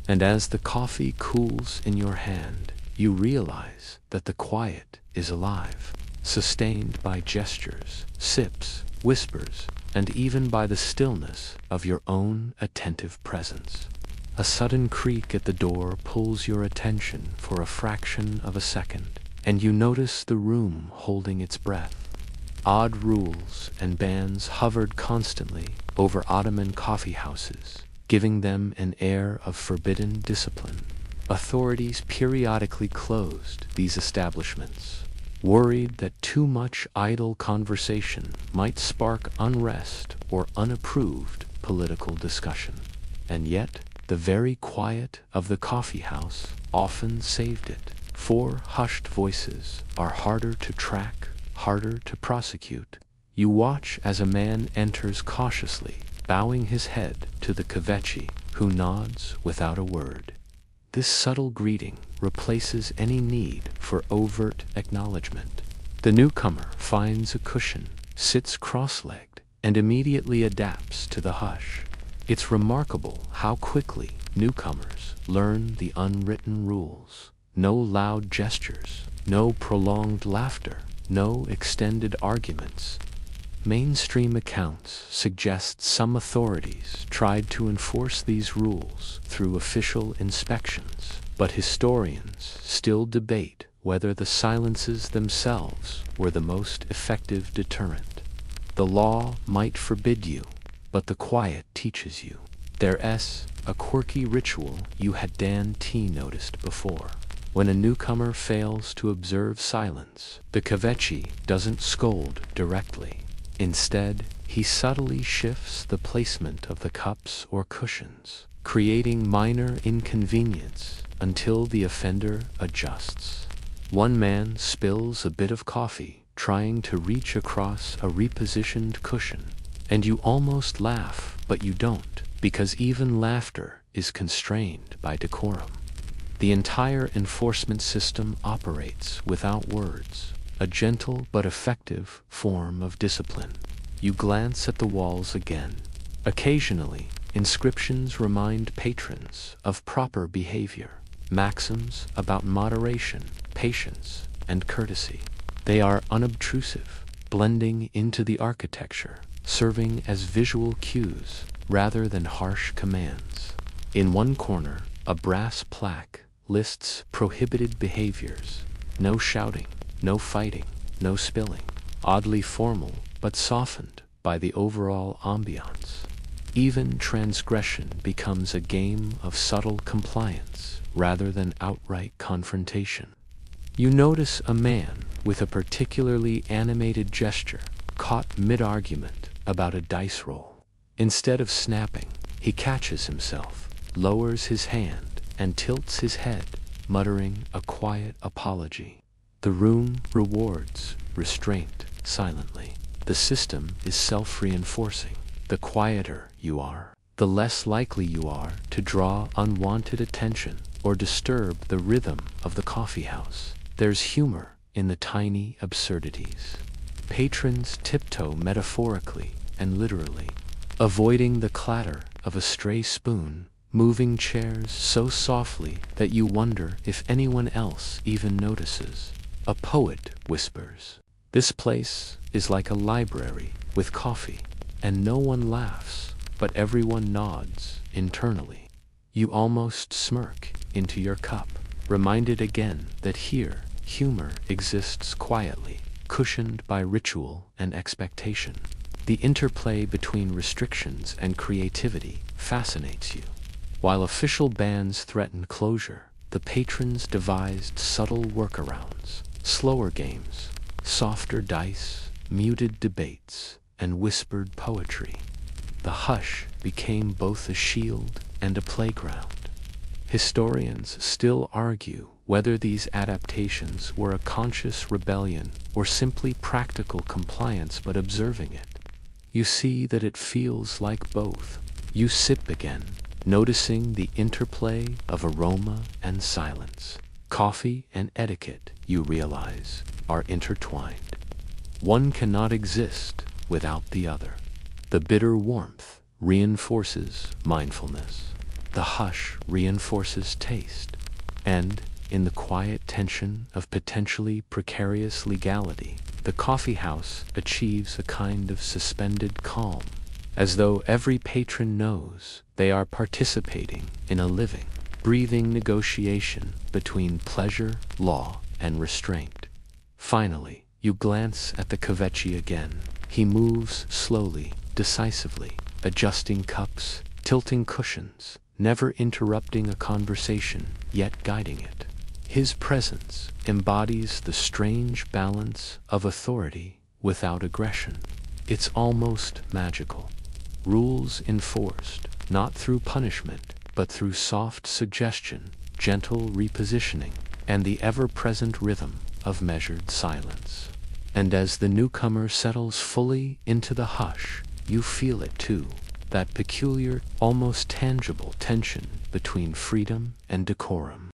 And as the coffee cools in your hand, you realize that the quiet is alive, sustained by gestures, sips, whispers, and even by the stillness of your own attentive presence. A sudden creak at the door pulls your attention for a fraction of a second, and you notice the room holding its breath. Odd rules and bans hovered constantly over Ottoman coffeehouses, giving them an air of forbidden discipline. Authorities periodically closed these establishments, worried that too much idle conversation might spark unrest or unapproved political discussion. And yet, the very quiet of the coffeehouse often saved it. For hushed voices are harder to track, harder to prosecute. You watch as a man enters cautiously, bowing his head to the kvetchi, who nods without a word. This subtle greeting replaces any need for overt acknowledgement. The newcomer finds a cushion, sits cross-legged, and immediately adapts to the hush. It's remarkable how quickly newcomers learn the unwritten rules. No loud gestures, no prolonged laughter, no extended arguments. Mainstream accounts suggest some authorities tried to enforce these rules through official inspections, but historians still debate whether the silences themselves were the most effective deterrent. The law might forbid you, but the quiet teaches you. There's a quirky ritual you hadn't noticed before. When a newcomer fails to observe silence, the Coffeehouse doesn't scold directly. Instead, he subtly shifts the placement of the cups or cushions, creating minor inconvenience until the offender adjusts. One man spills a bit of coffee trying to reach across a repositioned cushion, and you almost laugh, but you don't, because even laughter is constrained by decorum. The entire enforcement system operates without words, a gentle but effective form of discipline. You glance at the walls again. Occasionally, inscriptions remind patrons of proper behavior, maxims about moderation, patience, and courtesy. They are unobtrusive, blending into the architecture, serving as visual cues rather than harsh commands. In one corner, a brass plaque lists prohibited behaviors: no shouting, no fighting, no spilling. Oddly formal, but softened by the overall ambiance. Even transgression becomes a game of subtle compliance rather than outright confrontation. You notice a man with a particularly animated gesture caught mid-argument about a dice roll. Instead of snapping, he catches himself, lowers his hand, and tilts his head, muttering a quiet apology. The room rewards restraint silently. The system is self-reinforcing. The quieter you are, the less likely you are to draw unwanted attention or disturb the rhythm of the coffeehouse. There's humor in the tiny absurdities. Patrons tiptoe metaphorically and literally, avoiding the clatter of a stray spoon, moving chairs so softly that you wonder if anyone else even notices. A poet whispers, "This place is like a library with coffee," and no one laughs, but everyone nods internally. You almost smirk into your cup, reminded again that here humor exists quietly, cushioned by ritual and expectation. The interplay between restrictions and creativity fascinates you. While official bans threaten closure, the patrons devised subtle workarounds: slower games, softer dice, muted debates, and whispered poetry. The hush became both a shield and a playground. Historians still argue whether these adaptations were a conscious rebellion or simply practical compliance, but observing it, you see that it feels like both. You sip again, noticing the interplay of aroma and silence. Coffee and etiquette, you realize, are intertwined. One cannot exist without the other. The bitter warmth reinforces mindfulness. The hush reinforces taste. And, in the quiet tension of potentially precarious legality, the coffeehouse achieves a kind of suspended calm, as though every patron knows they are participating in a living, breathing negotiation between pleasure, law, and restraint. Finally, you glance at the Coffeehouse again. He moves slowly, decisively, adjusting cups, tilting cushions, never interrupting a conversation, yet guiding it. His presence embodies the strange balance of authority without aggression. It's almost magical. Rules enforced, not through punishment, but through soft suggestion, gentle repositioning, and the ever-present rhythm of measured silence. And as the newcomer settles fully into the hush, you feel it too, that peculiar, almost tangible tension between freedom and decorum,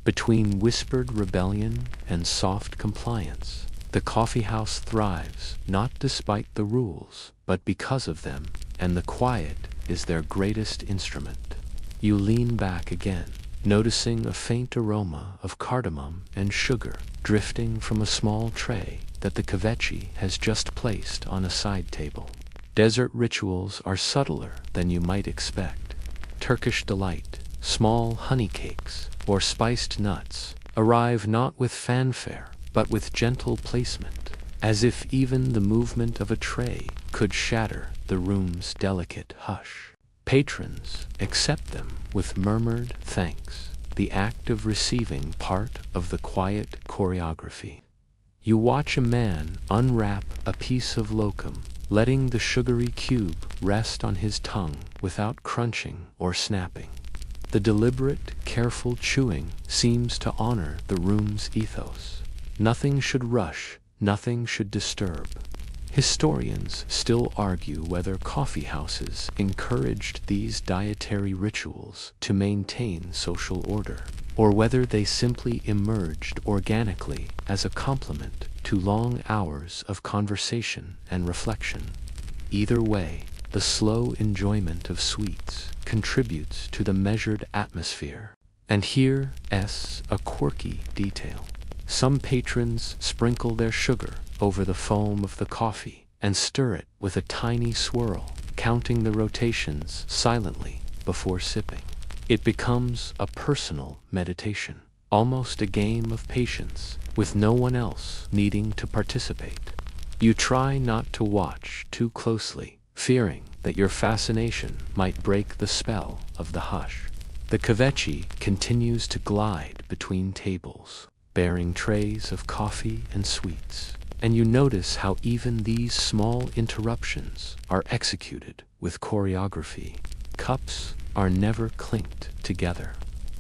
between whispered rebellion and soft compliance. The coffeehouse thrives, not despite the rules, but because of them, and the quiet is their greatest instrument. You lean back again, noticing a faint aroma of cardamom and sugar drifting from a small tray that the Coffeehouse has just placed on a side table. Desert rituals are subtler than you might expect. Turkish delight, small honey cakes, or spiced nuts arrive not with fanfare, but with gentle placement, as if even the movement of a tray could shatter the room's delicate hush. Patrons accept them with murmured thanks, the act of receiving part of the quiet choreography. You watch a man unwrap a piece of locum, letting the sugary cube rest on his tongue without crunching or snapping. The deliberate, careful chewing seems to honor the room's ethos. Nothing should rush, nothing should disturb. Historians still argue whether coffeehouses encouraged these dietary rituals to maintain social order, or whether they simply emerged organically as a complement to long hours of conversation and reflection. Either way, the slow enjoyment of sweets contributes to the measured atmosphere. And here's a quirky detail. Some patrons sprinkle their sugar over the foam of the coffee and stir it with a tiny swirl, counting the rotations silently before sipping. It becomes a personal meditation, almost a game of patience, with no one else needing to participate. You try not to watch too closely, fearing that your fascination might break the spell of the hush. The kvetchi continues to glide between tables, bearing trays of coffee and sweets, and you notice how even these small interruptions are executed with choreography. Cups are never clinked together.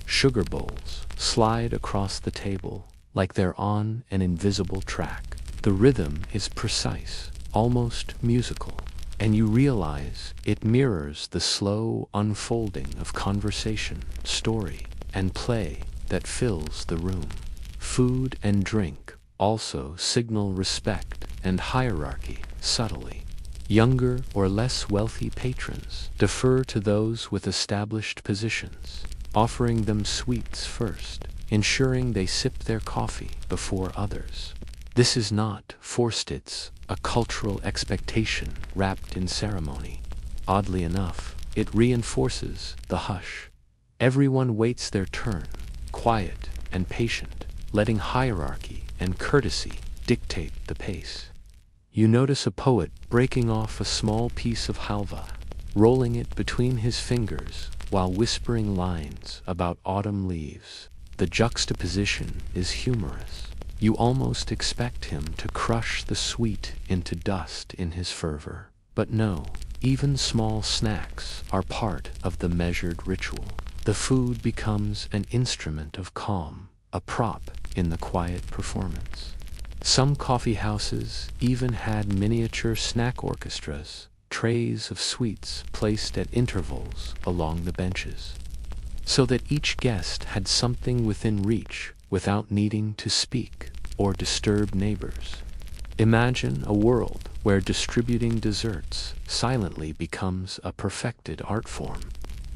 Sugar bowls slide across the table like they're on an invisible track. The rhythm is precise, almost musical, and you realize it mirrors the slow unfolding of conversation, story, and play that fills the room. Food and drink also signal respect and hierarchy subtly. Younger or less wealthy patrons defer to those with established positions, offering them sweets first, ensuring they sip their coffee before others. This is not forced, it's a cultural expectation wrapped in ceremony. Oddly enough, it reinforces the hush. Everyone waits their turn, quiet and patient, letting hierarchy and courtesy dictate the pace. You notice a poet breaking off a small piece of halva, rolling it between his fingers while whispering lines about autumn leaves. The juxtaposition is humorous. You almost expect him to crush the sweet into dust in his fervor. But no, even small snacks are part of the measured ritual. The food becomes an instrument of calm, a prop in the quiet performance. Some coffeehouses even had miniature snack orchestras, trays of sweets placed at intervals along the benches, so that each guest had something within reach without needing to speak or disturb neighbors. Imagine a world where distributing desserts silently becomes a perfected art form.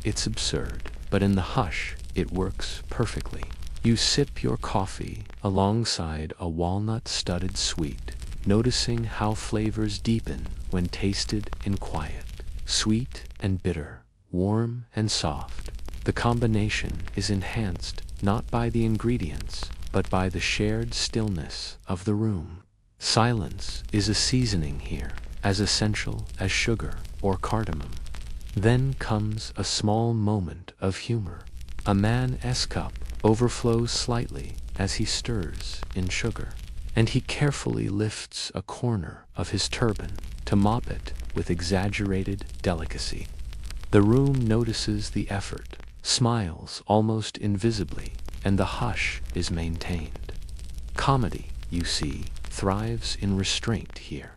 It's absurd, but in the hush, it works perfectly. You sip your coffee alongside a walnut-studded sweet, noticing how flavors deepen when tasted in quiet. Sweet and bitter, warm and soft. The combination is enhanced not by the ingredients, but by the shared stillness of the room. Silence is a seasoning here, as essential as sugar or cardamom. Then comes a small moment of humor. A man's cup overflows slightly as he stirs in sugar, and he carefully lifts a corner of his turban to mop it with exaggerated delicacy. The room notices the effort, smiles almost invisibly, and the hush is maintained. Comedy, you see, thrives in restraint here.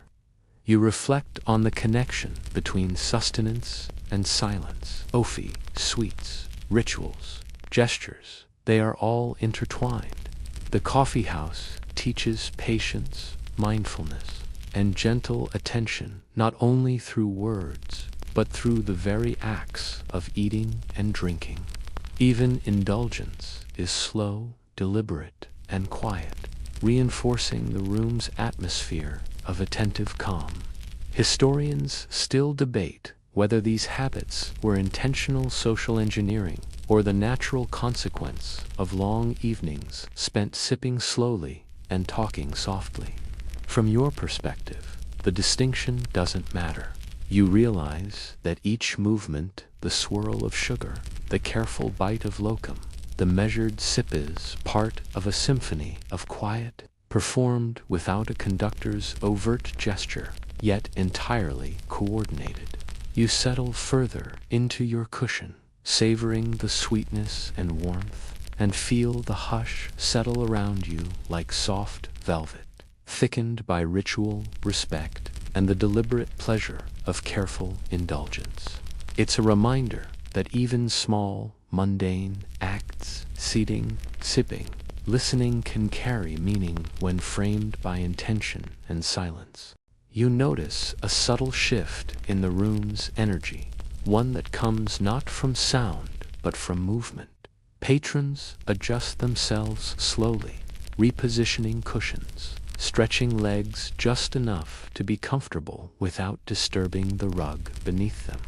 You reflect on the connection between sustenance and silence. Ofi, sweets, rituals, gestures, they are all intertwined. The coffeehouse teaches patience, mindfulness, and gentle attention not only through words, but through the very acts of eating and drinking. Even indulgence is slow, deliberate, and quiet, reinforcing the room's atmosphere of attentive calm. Historians still debate whether these habits were intentional social engineering or the natural consequence of long evenings spent sipping slowly and talking softly. From your perspective, the distinction doesn't matter. You realize that each movement, the swirl of sugar, the careful bite of locum, the measured sip is part of a symphony of quiet, performed without a conductor's overt gesture, yet entirely coordinated. You settle further into your cushion, savoring the sweetness and warmth, and feel the hush settle around you like soft velvet, thickened by ritual, respect, and the deliberate pleasure of careful indulgence. It's a reminder that even small, mundane acts, seating, sipping, listening can carry meaning when framed by intention and silence. You notice a subtle shift in the room's energy, one that comes not from sound but from movement. Patrons adjust themselves slowly, repositioning cushions, stretching legs just enough to be comfortable without disturbing the rug beneath them.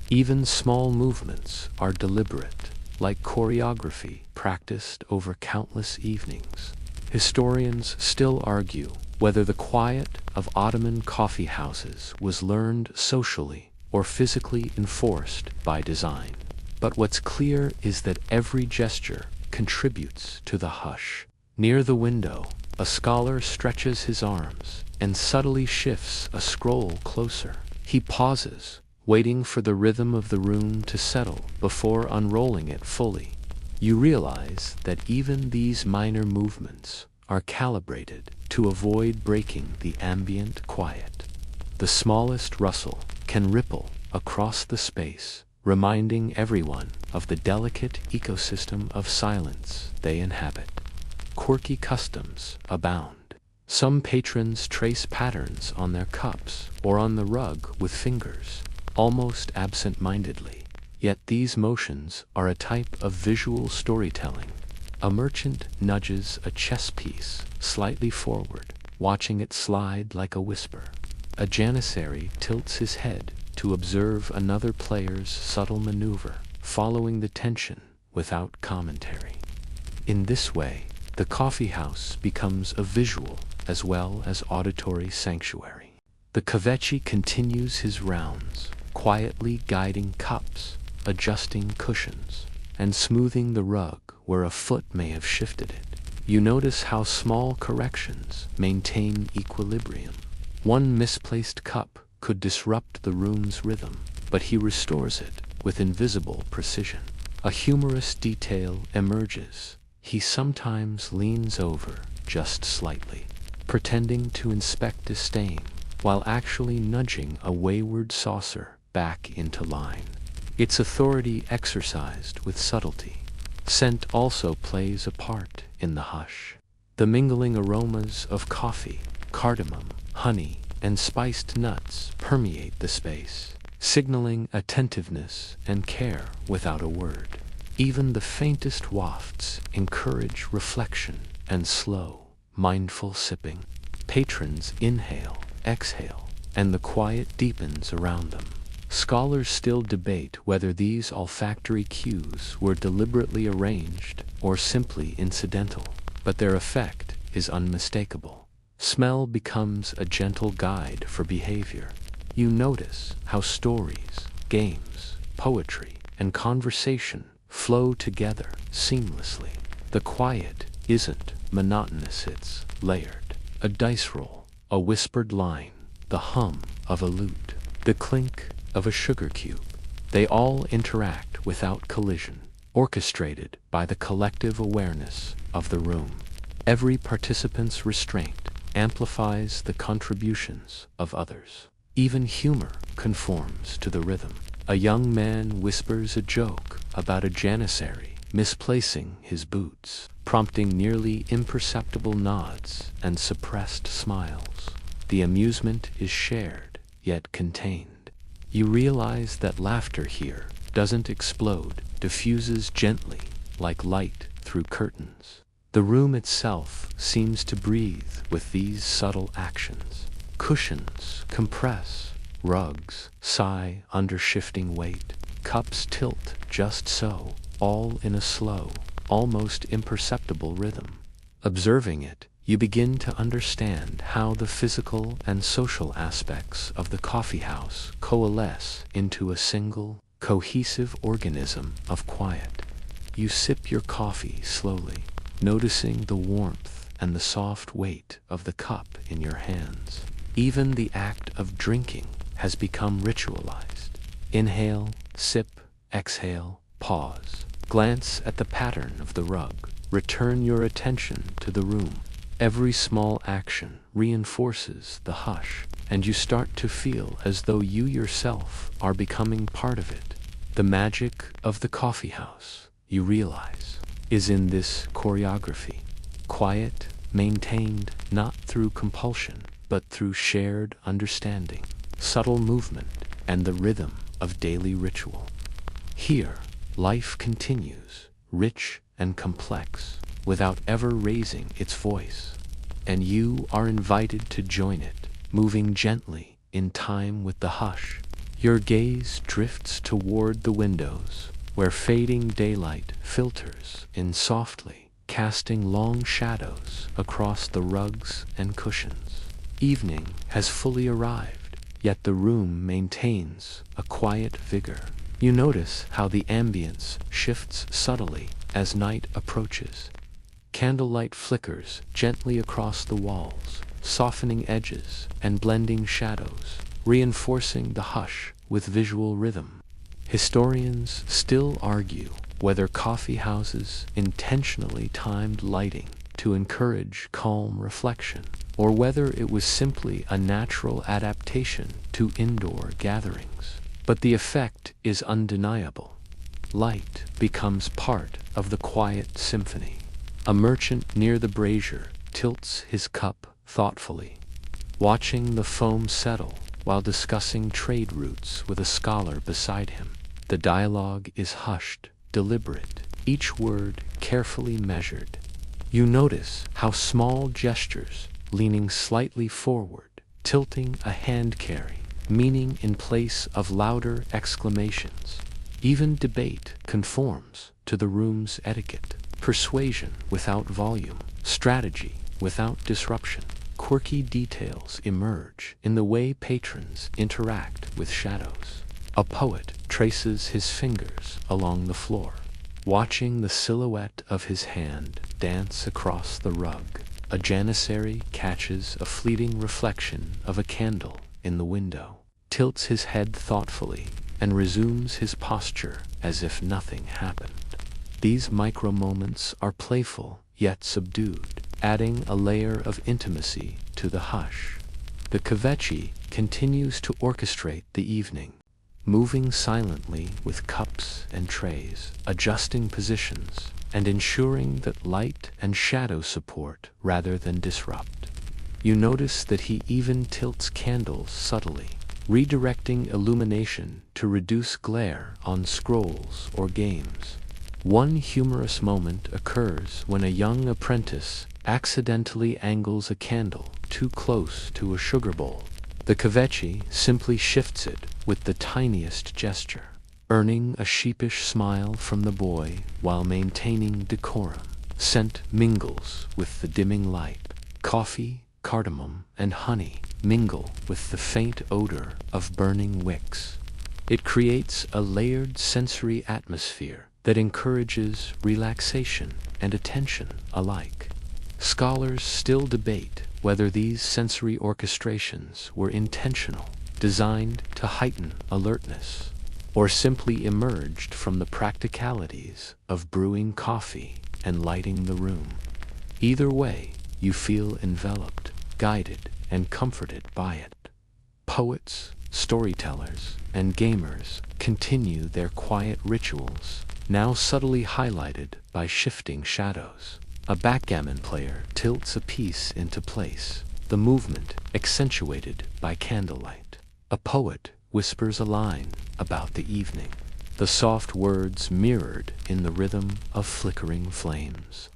Even small movements are deliberate, like choreography practiced over countless evenings. Historians still argue whether the quiet of Ottoman coffeehouses was learned socially or physically enforced by design. But what's clear is that every gesture contributes to the hush. Near the window, a scholar stretches his arms and subtly shifts a scroll closer. He pauses, waiting for the rhythm of the room to settle before unrolling it fully. You realize that even these minor movements are calibrated to avoid breaking the ambient quiet. The smallest rustle can ripple across the space, reminding everyone of the delicate ecosystem of silence they inhabit. Quirky customs abound. Some patrons trace patterns on their cups or on the rug with fingers, almost absent-mindedly. Yet these motions are a type of visual storytelling. A merchant nudges a chess piece slightly forward, watching it slide like a whisper. A janissary tilts his head to observe another player's subtle maneuver, following the tension without commentary. In this way, the coffeehouse becomes a visual as well as auditory sanctuary. The kvetchi continues his rounds, quietly guiding cups, adjusting cushions, and smoothing the rug where a foot may have shifted it. You notice how small corrections maintain equilibrium. One misplaced cup could disrupt the room's rhythm, but he restores it with invisible precision. A humorous detail emerges. He sometimes leans over just slightly, pretending to inspect disdain, while actually nudging a wayward saucer back into line. Its authority exercised with subtlety. Scent also plays a part in the hush. The mingling aromas of coffee, cardamom, honey, and spiced nuts permeate the space, signaling attentiveness and care without a word. Even the faintest wafts encourage reflection and slow, mindful sipping. Patrons inhale, exhale, and the quiet deepens around them. Scholars still debate whether these olfactory cues were deliberately arranged or simply incidental, but their effect is unmistakable. Smell becomes a gentle guide for behavior. You notice how stories, games, poetry, and conversation flow together seamlessly. The quiet isn't monotonous, it's layered. A dice roll, a whispered line, the hum of a lute, the clink of a sugar cube. They all interact without collision, orchestrated by the collective awareness of the room. Every participant's restraint amplifies the contributions of others. Even humor conforms to the rhythm. A young man whispers a joke about a janissary misplacing his boots, prompting nearly imperceptible nods and suppressed smiles. The amusement is shared, yet contained. You realize that laughter here doesn't explode, diffuses gently, like light through curtains. The room itself seems to breathe with these subtle actions. Cushions compress, rugs sigh under shifting weight, cups tilt just so, all in a slow, almost imperceptible rhythm. Observing it, you begin to understand how the physical and social aspects of the coffeehouse coalesce into a single, cohesive organism of quiet. You sip your coffee slowly, noticing the warmth and the soft weight of the cup in your hands. Even the act of drinking has become ritualized. Inhale, sip, exhale, pause. Glance at the pattern of the rug. Return your attention to the room. Every small action reinforces the hush, and you start to feel as though you yourself are becoming part of it. The magic of the coffeehouse, you realize, is in this choreography. Quiet, maintained not through compulsion, but through shared understanding, subtle movement, and the rhythm of daily ritual. Here, life continues, rich and complex, without ever raising its voice. And you are invited to join it, moving gently in time with the hush. Your gaze drifts toward the windows, where fading daylight filters in softly, casting long shadows across the rugs and cushions. Evening has fully arrived, yet the room maintains a quiet vigor. You notice how the ambience shifts subtly as night approaches. Candlelight flickers gently across the walls, softening edges and blending shadows, reinforcing the hush with visual rhythm. Historians still argue whether coffeehouses intentionally timed lighting to encourage calm reflection, or whether it was simply a natural adaptation to indoor gatherings. But the effect is undeniable. Light becomes part of the quiet symphony. A merchant near the brazier tilts his cup thoughtfully, watching the foam settle while discussing trade routes with a scholar beside him. The dialogue is hushed, deliberate, each word carefully measured. You notice how small gestures, leaning slightly forward, tilting a hand carry, meaning in place of louder exclamations. Even debate conforms to the room's etiquette. Persuasion without volume, strategy without disruption. Quirky details emerge in the way patrons interact with shadows. A poet traces his fingers along the floor, watching the silhouette of his hand dance across the rug. A janissary catches a fleeting reflection of a candle in the window, tilts his head thoughtfully, and resumes his posture as if nothing happened. These micro-moments are playful yet subdued, adding a layer of intimacy to the hush. The kvetchi continues to orchestrate the evening, moving silently with cups and trays, adjusting positions, and ensuring that light and shadow support rather than disrupt. You notice that he even tilts candles subtly, redirecting illumination to reduce glare on scrolls or games. One humorous moment occurs when a young apprentice accidentally angles a candle too close to a sugar bowl. The kvetchi simply shifts it with the tiniest gesture, earning a sheepish smile from the boy while maintaining decorum. Scent mingles with the dimming light. Coffee, cardamom, and honey mingle with the faint odor of burning wicks. It creates a layered sensory atmosphere that encourages relaxation and attention alike. Scholars still debate whether these sensory orchestrations were intentional, designed to heighten alertness, or simply emerged from the practicalities of brewing coffee and lighting the room. Either way, you feel enveloped, guided, and comforted by it. Poets, storytellers, and gamers continue their quiet rituals, now subtly highlighted by shifting shadows. A backgammon player tilts a piece into place, the movement accentuated by candlelight. A poet whispers a line about the evening, the soft words mirrored in the rhythm of flickering flames.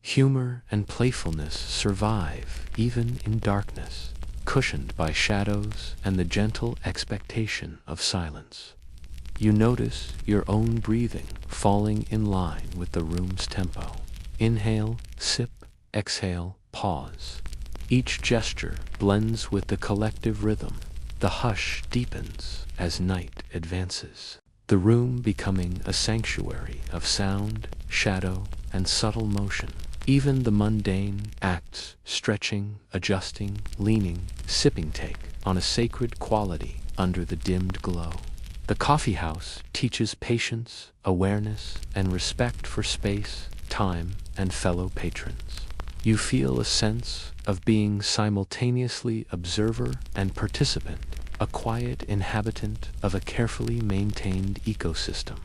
Humor and playfulness survive even in darkness, cushioned by shadows and the gentle expectation of silence. You notice your own breathing falling in line with the room's tempo. Inhale, sip, exhale, pause. Each gesture blends with the collective rhythm. The hush deepens as night advances, the room becoming a sanctuary of sound, shadow, and subtle motion. Even the mundane acts, stretching, adjusting, leaning, sipping, take on a sacred quality under the dimmed glow. The coffeehouse teaches patience, awareness, and respect for space, time, and fellow patrons. You feel a sense of being simultaneously observer and participant, a quiet inhabitant of a carefully maintained ecosystem.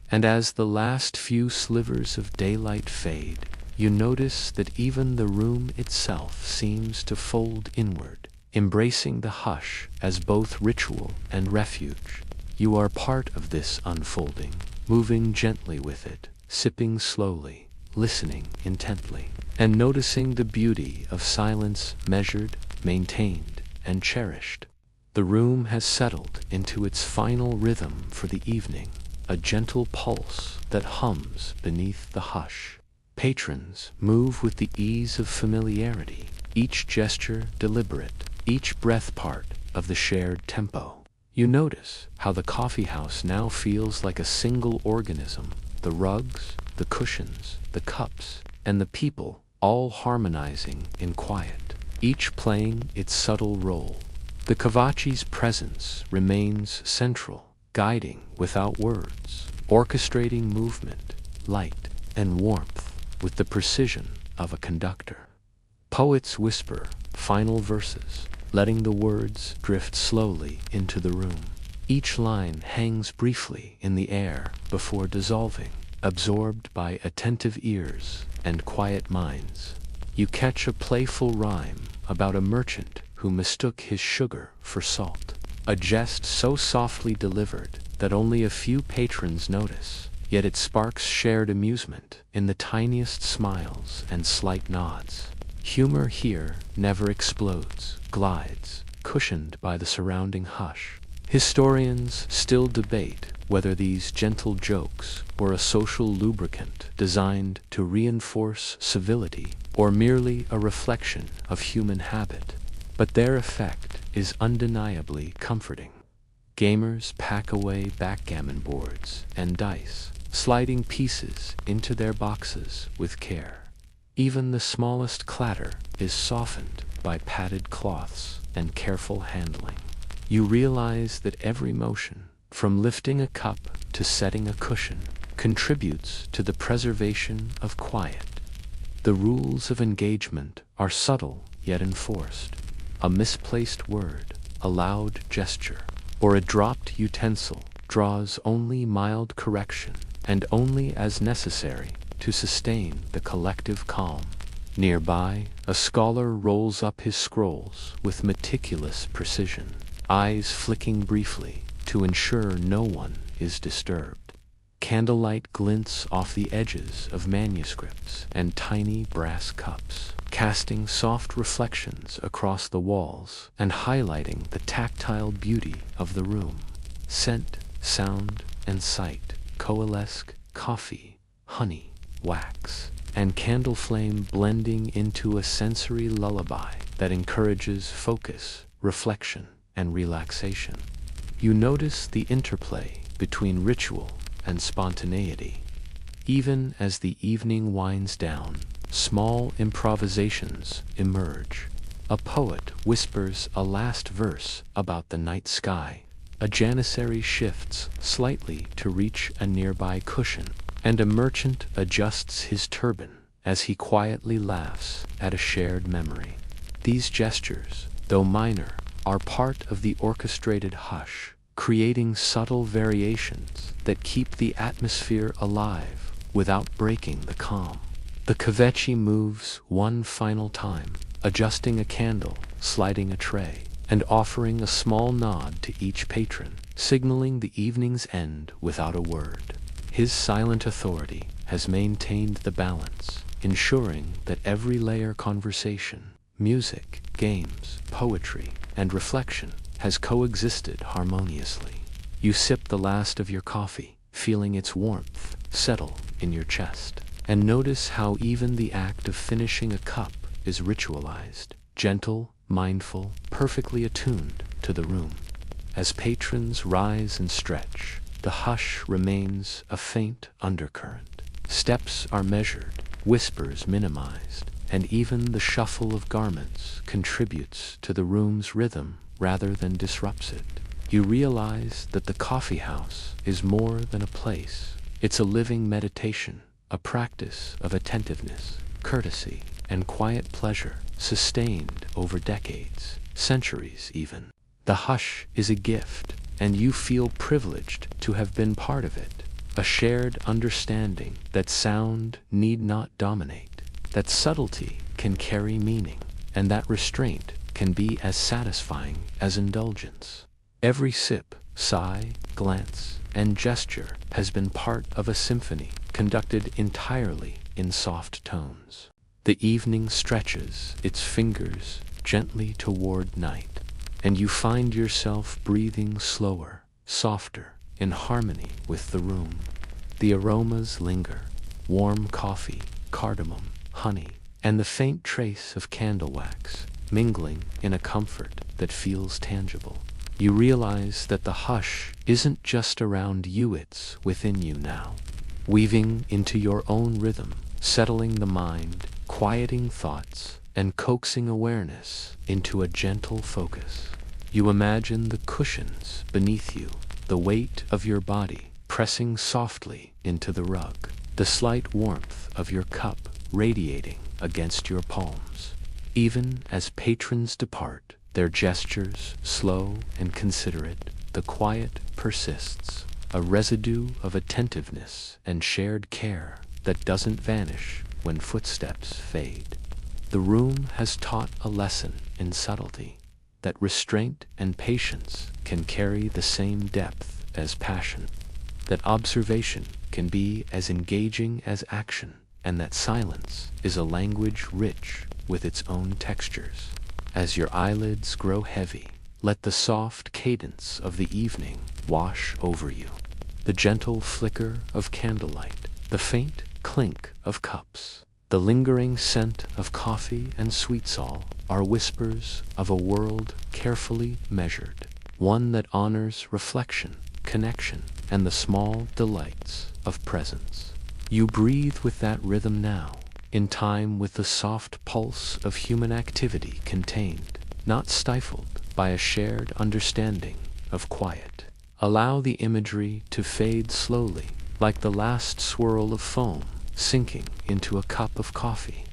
And as the last few slivers of daylight fade, you notice that even the room itself seems to fold inward, embracing the hush as both ritual and refuge. You are part of this unfolding, moving gently with it, sipping slowly, listening intently, and noticing the beauty of silence measured, maintained, and cherished. The room has settled into its final rhythm for the evening, a gentle pulse that hums beneath the hush. Patrons move with the ease of familiarity, each gesture deliberate, each breath part of the shared tempo. You notice how the coffeehouse now feels like a single organism, the rugs, the cushions, the cups, and the people all harmonizing in quiet, each playing its subtle role. The Kavachi's presence remains central, guiding without words, orchestrating movement, light, and warmth with the precision of a conductor. Poets whisper final verses, letting the words drift slowly into the room. Each line hangs briefly in the air before dissolving, absorbed by attentive ears and quiet minds. You catch a playful rhyme about a merchant who mistook his sugar for salt, a jest so softly delivered that only a few patrons notice, yet it sparks shared amusement in the tiniest smiles and slight nods. Humor here never explodes, glides, cushioned by the surrounding hush. Historians still debate whether these gentle jokes were a social lubricant designed to reinforce civility or merely a reflection of human habit, but their effect is undeniably comforting. Gamers pack away backgammon boards and dice, sliding pieces into their boxes with care. Even the smallest clatter is softened by padded cloths and careful handling. You realize that every motion, from lifting a cup to setting a cushion, contributes to the preservation of quiet. The rules of engagement are subtle yet enforced. A misplaced word, a loud gesture, or a dropped utensil draws only mild correction and only as necessary to sustain the collective calm. Nearby, a scholar rolls up his scrolls with meticulous precision, eyes flicking briefly to ensure no one is disturbed. Candlelight glints off the edges of manuscripts and tiny brass cups, casting soft reflections across the walls and highlighting the tactile beauty of the room. Scent, sound, and sight coalesce: coffee, honey, wax, and candle flame blending into a sensory lullaby that encourages focus, reflection, and relaxation. You notice the interplay between ritual and spontaneity. Even as the evening winds down, small improvisations emerge. A poet whispers a last verse about the night sky. A janissary shifts slightly to reach a nearby cushion, and a merchant adjusts his turban as he quietly laughs at a shared memory. These gestures, though minor, are part of the orchestrated hush, creating subtle variations that keep the atmosphere alive without breaking the calm. The kvechi moves one final time, adjusting a candle, sliding a tray, and offering a small nod to each patron, signaling the evening's end without a word. His silent authority has maintained the balance, ensuring that every layer conversation, music, games, poetry, and reflection has coexisted harmoniously. You sip the last of your coffee, feeling its warmth settle in your chest. And notice how even the act of finishing a cup is ritualized, gentle, mindful, perfectly attuned to the room. As patrons rise and stretch, the hush remains a faint undercurrent. Steps are measured, whispers minimized, and even the shuffle of garments contributes to the room's rhythm rather than disrupts it. You realize that the coffee house is more than a place. It's a living meditation, a practice of attentiveness, courtesy, and quiet pleasure, sustained over decades, centuries even. The hush is a gift, and you feel privileged to have been part of it. A shared understanding that sound need not dominate, that subtlety can carry meaning, and that restraint can be as satisfying as indulgence. Every sip, sigh, glance, and gesture has been part of a symphony, conducted entirely in soft tones. The evening stretches its fingers gently toward night, and you find yourself breathing slower, softer, in harmony with the room. The aromas linger: warm coffee, cardamom, honey, and the faint trace of candle wax, mingling in a comfort that feels tangible. You realize that the hush isn't just around you, it's within you now, weaving into your own rhythm, settling the mind, quieting thoughts, and coaxing awareness into a gentle focus. You imagine the cushions beneath you, the weight of your body pressing softly into the rug, the slight warmth of your cup radiating against your palms. Even as patrons depart, their gestures slow and considerate, the quiet persists, a residue of attentiveness and shared care that doesn't vanish when footsteps fade. The room has taught a lesson in subtlety, that restraint and patience can carry the same depth as passion, that observation can be as engaging as action, and that silence is a language rich with its own textures. As your eyelids grow heavy, let the soft cadence of the evening wash over you. The gentle flicker of candlelight, the faint clink of cups, the lingering scent of coffee and sweet salt are whispers of a world carefully measured, one that honors reflection, connection, and the small delights of presence. You breathe with that rhythm now, in time with the soft pulse of human activity contained, not stifled, by a shared understanding of quiet. Allow the imagery to fade slowly, like the last swirl of foam sinking into a cup of coffee.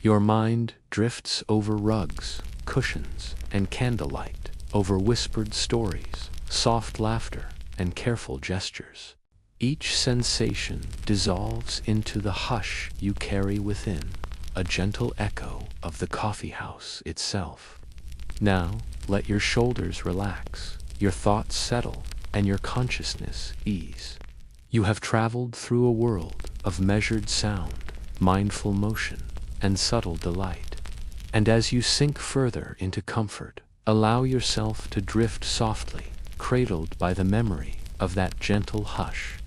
Your mind drifts over rugs, cushions, and candlelight, over whispered stories, soft laughter, and careful gestures. Each sensation dissolves into the hush you carry within, a gentle echo of the coffee house itself. Now, let your shoulders relax, your thoughts settle, and your consciousness ease. You have traveled through a world of measured sound, mindful motion, and subtle delight. And as you sink further into comfort, allow yourself to drift softly, cradled by the memory of that gentle hush.